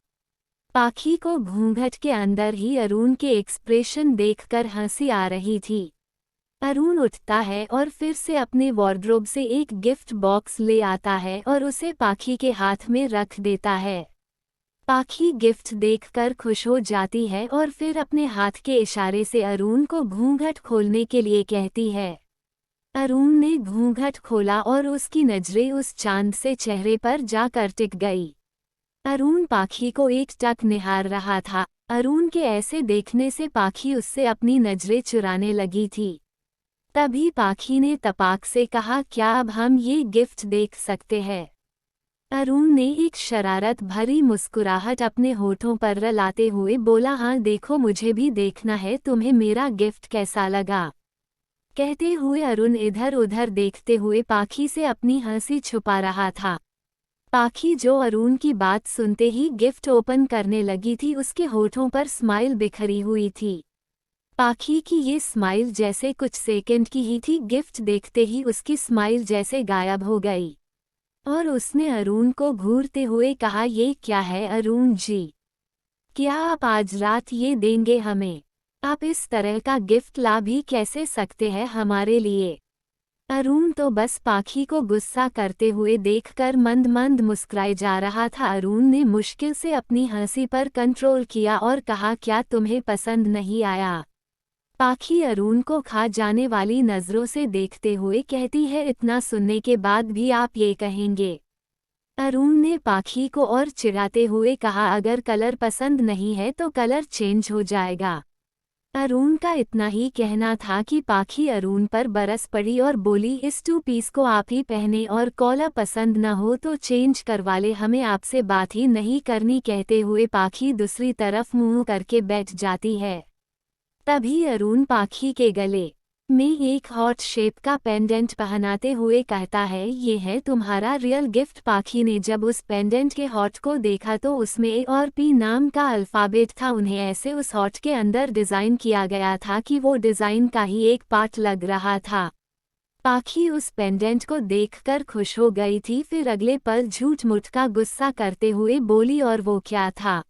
[SPEAKER 2] पाखी को घूंघट के अंदर ही अरुण के एक्सप्रेशन देखकर हंसी आ रही थी। अरुण उठता है और फिर से अपने वार्डरोब से एक गिफ्ट बॉक्स ले आता है और उसे पाखी के हाथ में रख देता है। पाखी गिफ्ट देखकर खुश हो जाती है और फिर अपने हाथ के इशारे से अरुण को घूंघट खोलने के लिए कहती है। अरुण ने घूंघट खोला और उसकी नजरें उस चांद से चेहरे पर जाकर टिक गई। अरुण पाखी को एकटक निहार रहा था। अरुण के ऐसे देखने से पाखी उससे अपनी नजरें चुराने लगी थी। तभी पाखी ने तपाक से कहा, क्या अब हम ये गिफ्ट देख सकते हैं? अरुण ने एक शरारत भरी मुस्कुराहट अपने होठों पर रलाते हुए बोला, हाँ देखो, मुझे भी देखना है तुम्हें मेरा गिफ्ट कैसा लगा। कहते हुए अरुण इधर उधर देखते हुए पाखी से अपनी हंसी छुपा रहा था। पाखी जो अरुण की बात सुनते ही गिफ्ट ओपन करने लगी थी, उसके होठों पर स्माइल बिखरी हुई थी। पाखी की ये स्माइल जैसे कुछ सेकंड की ही थी, गिफ्ट देखते ही उसकी स्माइल जैसे गायब हो गई और उसने अरुण को घूरते हुए कहा, ये क्या है अरुण जी? क्या आप आज रात ये देंगे हमें? आप इस तरह का गिफ्ट ला भी कैसे सकते हैं हमारे लिए? अरुण तो बस पाखी को गुस्सा करते हुए देखकर मंद मंद मुस्कुराए जा रहा था। अरुण ने मुश्किल से अपनी हंसी पर कंट्रोल किया और कहा, क्या तुम्हें पसंद नहीं आया? पाखी अरुण को खा जाने वाली नजरों से देखते हुए कहती है, इतना सुनने के बाद भी आप ये कहेंगे? अरुण ने पाखी को और चिढ़ाते हुए कहा, अगर कलर पसंद नहीं है तो कलर चेंज हो जाएगा। अरुण का इतना ही कहना था कि पाखी अरुण पर बरस पड़ी और बोली, इस 2 पीस को आप ही पहने और कॉलर पसंद न हो तो चेंज करवा ले, हमें आपसे बात ही नहीं करनी। कहते हुए पाखी दूसरी तरफ मुंह करके बैठ जाती है। तभी अरुण पाखी के गले में एक हॉट शेप का पेंडेंट पहनाते हुए कहता है, ये है तुम्हारा रियल गिफ्ट। पाखी ने जब उस पेंडेंट के हॉट को देखा तो उसमें ए और पी नाम का अल्फाबेट था। उन्हें ऐसे उस हॉट के अंदर डिज़ाइन किया गया था कि वो डिज़ाइन का ही एक पार्ट लग रहा था। पाखी उस पेंडेंट को देखकर खुश हो गई थी, फिर अगले पल झूठ मूठ का गुस्सा करते हुए बोली, और वो क्या था?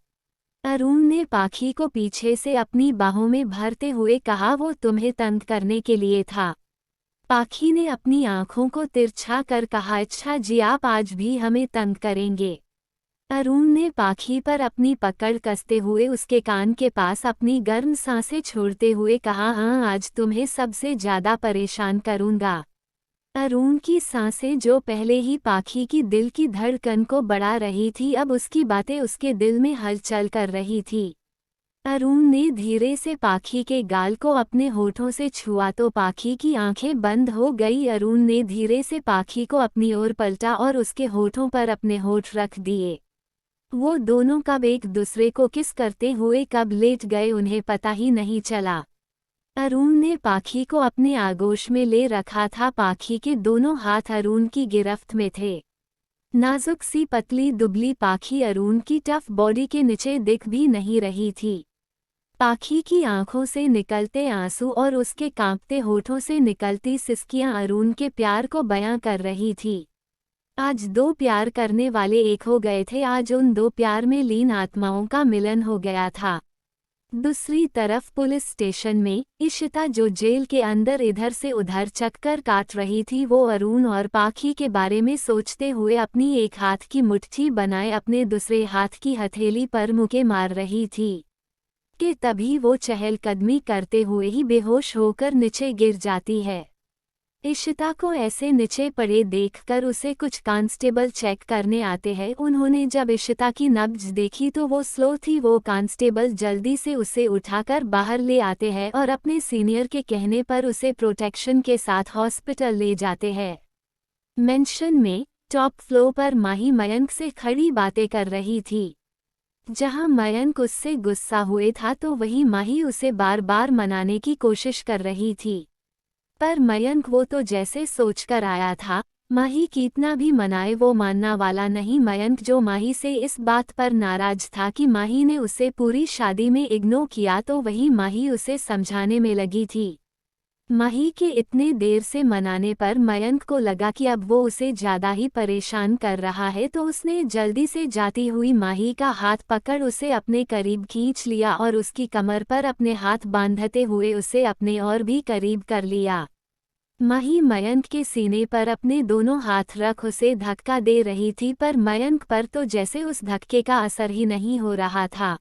[SPEAKER 2] अरुण ने पाखी को पीछे से अपनी बाहों में भरते हुए कहा, वो तुम्हें तंग करने के लिए था। पाखी ने अपनी आंखों को तिरछा कर कहा, अच्छा जी, आप आज भी हमें तंग करेंगे? अरुण ने पाखी पर अपनी पकड़ कसते हुए उसके कान के पास अपनी गर्म सांसें छोड़ते हुए कहा, हाँ आज तुम्हें सबसे ज्यादा परेशान करूंगा। अरुण की सांसें जो पहले ही पाखी की दिल की धड़कन को बढ़ा रही थी, अब उसकी बातें उसके दिल में हलचल कर रही थी। अरुण ने धीरे से पाखी के गाल को अपने होठों से छुआ तो पाखी की आंखें बंद हो गई। अरुण ने धीरे से पाखी को अपनी ओर पलटा और उसके होठों पर अपने होठ रख दिए। वो दोनों कब एक दूसरे को किस करते हुए कब लेट गए उन्हें पता ही नहीं चला। अरुण ने पाखी को अपने आगोश में ले रखा था। पाखी के दोनों हाथ अरुण की गिरफ्त में थे। नाजुक सी पतली दुबली पाखी अरुण की टफ बॉडी के नीचे दिख भी नहीं रही थी। पाखी की आंखों से निकलते आंसू और उसके कांपते होठों से निकलती सिसकियां अरुण के प्यार को बयां कर रही थी। आज 2 प्यार करने वाले एक हो गए थे। आज उन 2 प्यार में लीन आत्माओं का मिलन हो गया था। दूसरी तरफ पुलिस स्टेशन में इशिता, जो जेल के अंदर इधर से उधर चक्कर काट रही थी, वो अरुण और पाखी के बारे में सोचते हुए अपनी एक हाथ की मुट्ठी बनाए अपने दूसरे हाथ की हथेली पर मुक्के मार रही थी कि तभी वो चहलकदमी करते हुए ही बेहोश होकर नीचे गिर जाती है। इशिता को ऐसे नीचे पड़े देखकर उसे कुछ कांस्टेबल चेक करने आते हैं। उन्होंने जब इशिता की नब्ज देखी तो वो स्लो थी। वो कांस्टेबल जल्दी से उसे उठाकर बाहर ले आते हैं और अपने सीनियर के कहने पर उसे प्रोटेक्शन के साथ हॉस्पिटल ले जाते हैं। मेंशन में टॉप फ्लोर पर माही मयंक से खड़ी बातें कर रही थी। जहां मयंक उससे गुस्सा हुए था तो वहीं माही उसे बार बार मनाने की कोशिश कर रही थी, पर मयंक वो तो जैसे सोचकर आया था, माही कितना भी मनाए वो मानना वाला नहीं। मयंक जो माही से इस बात पर नाराज था कि माही ने उसे पूरी शादी में इग्नोर किया, तो वही माही उसे समझाने में लगी थी। माही के इतने देर से मनाने पर मयंक को लगा कि अब वो उसे ज्यादा ही परेशान कर रहा है, तो उसने जल्दी से जाती हुई माही का हाथ पकड़ उसे अपने करीब खींच लिया और उसकी कमर पर अपने हाथ बांधते हुए उसे अपने और भी करीब कर लिया। माही मयंक के सीने पर अपने दोनों हाथ रख उसे धक्का दे रही थी, पर मयंक पर तो जैसे उस धक्के का असर ही नहीं हो रहा था।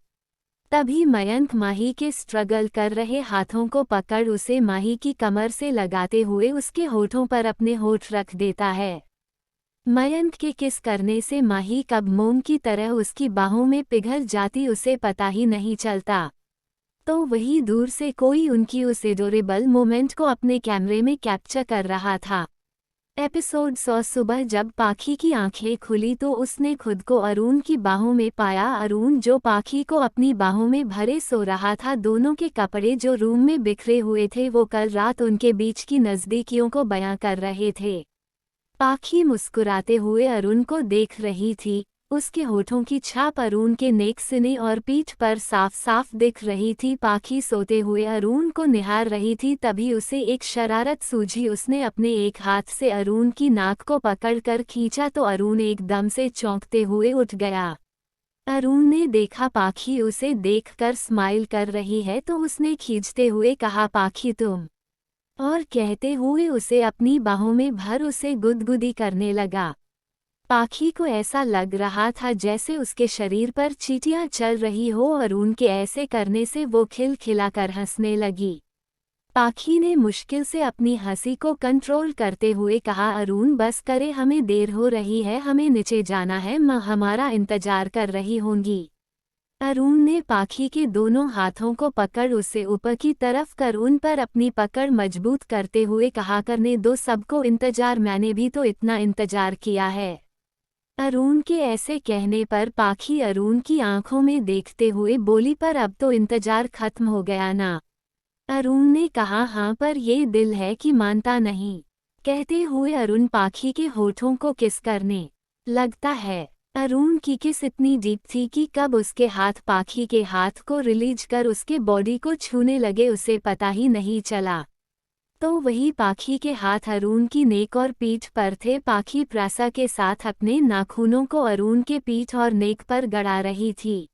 [SPEAKER 2] तभी मयंक माही के स्ट्रगल कर रहे हाथों को पकड़ उसे माही की कमर से लगाते हुए उसके होठों पर अपने होठ रख देता है। मयंक के किस करने से माही कब मोम की तरह उसकी बाहों में पिघल जाती उसे पता ही नहीं चलता। तो वही दूर से कोई उनकी उस एडोरेबल मोमेंट को अपने कैमरे में कैप्चर कर रहा था। एपिसोड 100। सुबह जब पाखी की आंखें खुली तो उसने खुद को अरुण की बाहों में पाया। अरुण जो पाखी को अपनी बाहों में भरे सो रहा था। दोनों के कपड़े जो रूम में बिखरे हुए थे वो कल रात उनके बीच की नज़दीकियों को बयां कर रहे थे। पाखी मुस्कुराते हुए अरुण को देख रही थी। उसके होठों की छाप अरुण के नेक, सीने और पीठ पर साफ साफ दिख रही थी। पाखी सोते हुए अरुण को निहार रही थी, तभी उसे एक शरारत सूझी। उसने अपने एक हाथ से अरुण की नाक को पकड़कर खींचा तो अरुण एकदम से चौंकते हुए उठ गया। अरुण ने देखा पाखी उसे देखकर स्माइल कर रही है तो उसने खींचते हुए कहा, पाखी तुम, और कहते हुए उसे अपनी बाहों में भर उसे गुदगुदी करने लगा। पाखी को ऐसा लग रहा था जैसे उसके शरीर पर चींटियां चल रही हो और उनके ऐसे करने से वो खिलखिलाकर हंसने लगी। पाखी ने मुश्किल से अपनी हंसी को कंट्रोल करते हुए कहा, अरुण बस करे, हमें देर हो रही है, हमें नीचे जाना है, माँ हमारा इंतजार कर रही होंगी। अरुण ने पाखी के दोनों हाथों को पकड़ उसे ऊपर की तरफ कर उन पर अपनी पकड़ मजबूत करते हुए कहा, करने दो सबको इंतजार, मैंने भी तो इतना इंतजार किया है। अरुण के ऐसे कहने पर पाखी अरुण की आंखों में देखते हुए बोली, पर अब तो इंतजार खत्म हो गया ना। अरुण ने कहा, हाँ पर ये दिल है कि मानता नहीं। कहते हुए अरुण पाखी के होठों को किस करने लगता है। अरुण की किस इतनी डीप थी कि कब उसके हाथ पाखी के हाथ को रिलीज कर उसके बॉडी को छूने लगे उसे पता ही नहीं चला। तो वही पाखी के हाथ अरुण की नेक और पीठ पर थे। पाखी प्रासा के साथ अपने नाखूनों को अरुण के पीठ और नेक पर गड़ा रही थी।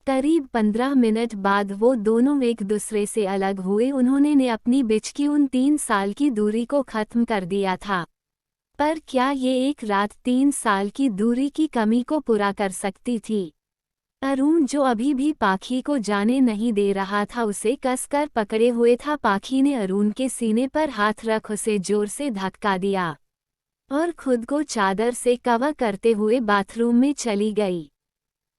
[SPEAKER 2] करीब 15 मिनट बाद वो दोनों एक दूसरे से अलग हुए। उन्होंने अपनी बीच की उन 3 साल की दूरी को खत्म कर दिया था। पर क्या ये एक रात 3 साल की दूरी की कमी को पूरा कर सकती थी? अरुण जो अभी भी पाखी को जाने नहीं दे रहा था उसे कसकर पकड़े हुए था। पाखी ने अरुण के सीने पर हाथ रख उसे जोर से धक्का दिया और खुद को चादर से कवर करते हुए बाथरूम में चली गई।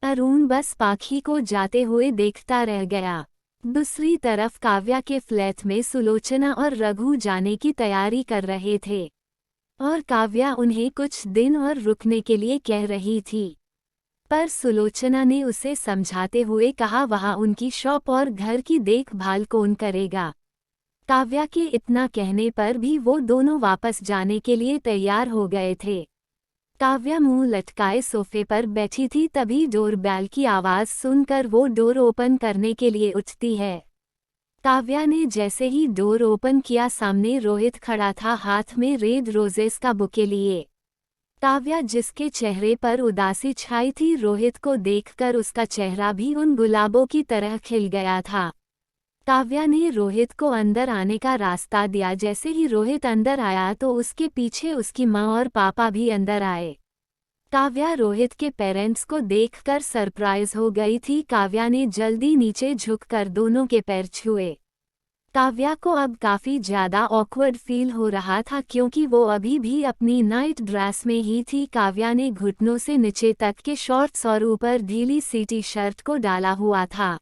[SPEAKER 2] अरुण बस पाखी को जाते हुए देखता रह गया। दूसरी तरफ काव्या के फ्लैट में सुलोचना और रघु जाने की तैयारी कर रहे थे और काव्या उन्हें कुछ दिन और रुकने के लिए कह रही थी, पर सुलोचना ने उसे समझाते हुए कहा, वहाँ उनकी शॉप और घर की देखभाल कौन करेगा। काव्या के इतना कहने पर भी वो दोनों वापस जाने के लिए तैयार हो गए थे। काव्या मुंह लटकाए सोफे पर बैठी थी, तभी डोरबेल की आवाज़ सुनकर वो डोर ओपन करने के लिए उठती है। काव्या ने जैसे ही डोर ओपन किया सामने रोहित खड़ा था, हाथ में रेड रोजेस का बुके लिए। काव्या जिसके चेहरे पर उदासी छाई थी, रोहित को देखकर उसका चेहरा भी उन गुलाबों की तरह खिल गया था। काव्या ने रोहित को अंदर आने का रास्ता दिया। जैसे ही रोहित अंदर आया तो उसके पीछे उसकी माँ और पापा भी अंदर आए। काव्या रोहित के पेरेंट्स को देखकर सरप्राइज हो गई थी। काव्या ने जल्दी नीचे झुककर दोनों के पैर छुए। काव्या को अब काफ़ी ज़्यादा ऑकवर्ड फील हो रहा था क्योंकि वो अभी भी अपनी नाइट ड्रेस में ही थी। काव्या ने घुटनों से नीचे तक के शॉर्ट्स और ऊपर ढीली सी टी शर्ट को डाला हुआ था।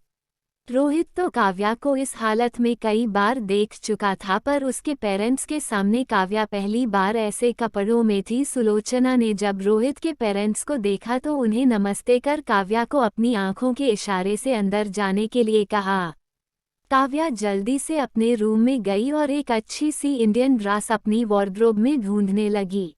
[SPEAKER 2] रोहित तो काव्या को इस हालत में कई बार देख चुका था, पर उसके पेरेंट्स के सामने काव्या पहली बार ऐसे कपड़ों में थी। सुलोचना ने जब रोहित के पेरेंट्स को देखा तो उन्हें नमस्ते कर काव्या को अपनी आंखों के इशारे से अंदर जाने के लिए कहा। काव्या जल्दी से अपने रूम में गई और एक अच्छी सी इंडियन ड्रेस अपनी वार्डरोब में ढूंढने लगी।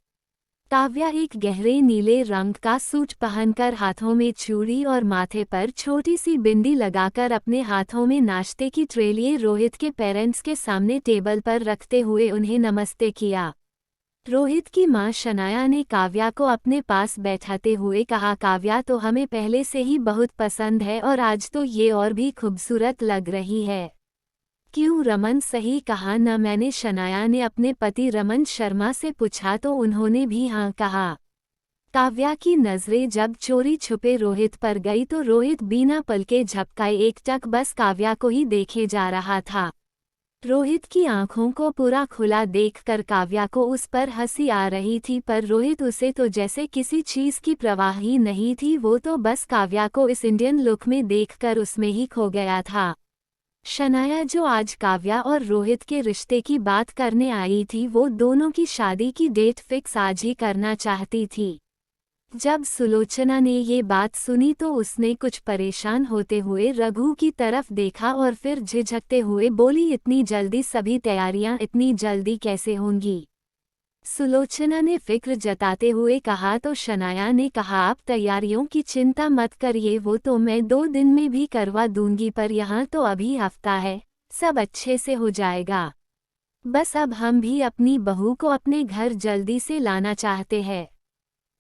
[SPEAKER 2] काव्या एक गहरे नीले रंग का सूट पहनकर हाथों में चूड़ी और माथे पर छोटी सी बिंदी लगाकर अपने हाथों में नाश्ते की ट्रे लिए रोहित के पेरेंट्स के सामने टेबल पर रखते हुए उन्हें नमस्ते किया। रोहित की मां शनाया ने काव्या को अपने पास बैठाते हुए कहा, काव्या तो हमें पहले से ही बहुत पसंद है और आज तो ये और भी खूबसूरत लग रही है। क्यों रमन, सही कहा न मैंने? शनाया ने अपने पति रमन शर्मा से पूछा तो उन्होंने भी हाँ कहा। काव्या की नजरें जब चोरी छुपे रोहित पर गई तो रोहित बिना पलके झपकाए एकटक बस काव्या को ही देखे जा रहा था। रोहित की आंखों को पूरा खुला देखकर काव्या को उस पर हंसी आ रही थी, पर रोहित उसे तो जैसे किसी चीज की परवाह ही नहीं थी। वो तो बस काव्या को इस इंडियन लुक में देखकर उसमें ही खो गया था। शनाया जो आज काव्या और रोहित के रिश्ते की बात करने आई थी, वो दोनों की शादी की डेट फिक्स आज ही करना चाहती थी। जब सुलोचना ने ये बात सुनी तो उसने कुछ परेशान होते हुए रघु की तरफ देखा और फिर झिझकते हुए बोली, इतनी जल्दी सभी तैयारियां इतनी जल्दी कैसे होंगी? सुलोचना ने फिक्र जताते हुए कहा। तो शनाया ने कहा, आप तैयारियों की चिंता मत करिए, वो तो मैं 2 दिन में भी करवा दूंगी, पर यहाँ तो अभी हफ्ता है, सब अच्छे से हो जाएगा। बस अब हम भी अपनी बहू को अपने घर जल्दी से लाना चाहते हैं।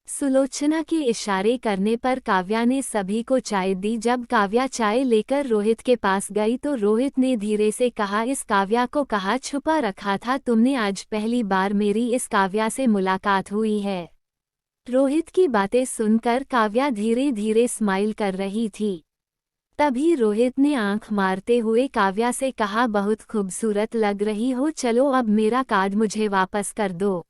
[SPEAKER 2] सुलोचना के इशारे करने पर काव्या ने सभी को चाय दी। जब काव्या चाय लेकर रोहित के पास गई तो रोहित ने धीरे से कहा, इस काव्या को कहाँ छुपा रखा था तुमने? आज पहली बार मेरी इस काव्या से मुलाकात हुई है। रोहित की बातें सुनकर काव्या धीरे धीरे स्माइल कर रही थी। तभी रोहित ने आंख मारते हुए काव्या से कहा, बहुत खूबसूरत लग रही हो, चलो अब मेरा कार्ड मुझे वापस कर दो।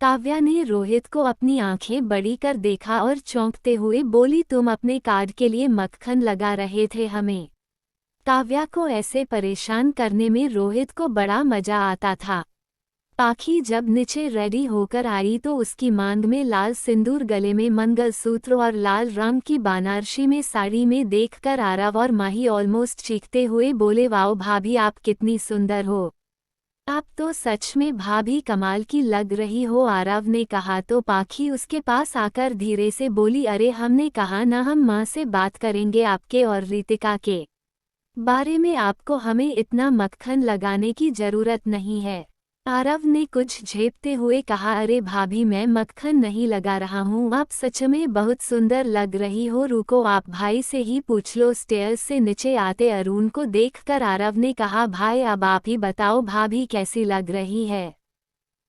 [SPEAKER 2] काव्या ने रोहित को अपनी आंखें बड़ी कर देखा और चौंकते हुए बोली, तुम अपने कार्ड के लिए मक्खन लगा रहे थे हमें? काव्या को ऐसे परेशान करने में रोहित को बड़ा मजा आता था। पाखी जब नीचे रेडी होकर आई तो उसकी मांग में लाल सिंदूर, गले में मंगलसूत्र और लाल रंग की बनारसी में साड़ी में देखकर आरव और माही ऑलमोस्ट चीखते हुए बोले, वाओ भाभी, आप कितनी सुंदर हो, आप तो सच में भाभी कमाल की लग रही हो। आरव ने कहा तो पाखी उसके पास आकर धीरे से बोली, अरे हमने कहा ना, हम माँ से बात करेंगे आपके और रितिका के बारे में, आपको हमें इतना मक्खन लगाने की जरूरत नहीं है। आरव ने कुछ झेपते हुए कहा, अरे भाभी मैं मक्खन नहीं लगा रहा हूँ, आप सच में बहुत सुंदर लग रही हो, रुको आप भाई से ही पूछ लो। स्टेयर्स से नीचे आते अरुण को देखकर आरव ने कहा, भाई अब आप ही बताओ भाभी कैसी लग रही है?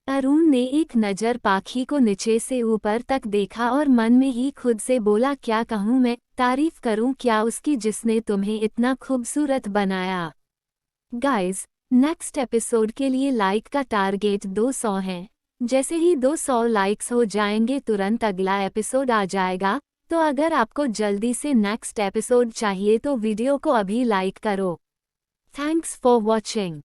[SPEAKER 2] अरुण ने एक नज़र पाखी को नीचे से ऊपर तक देखा और मन में ही खुद से बोला, क्या कहूँ मैं, तारीफ करूँ क्या उसकी जिसने तुम्हें इतना खूबसूरत बनाया। गाइज, नेक्स्ट एपिसोड के लिए लाइक का टारगेट 200 है। जैसे ही 200 लाइक्स हो जाएंगे तुरंत अगला एपिसोड आ जाएगा। तो अगर आपको जल्दी से नेक्स्ट एपिसोड चाहिए तो वीडियो को अभी लाइक करो। Thanks for watching.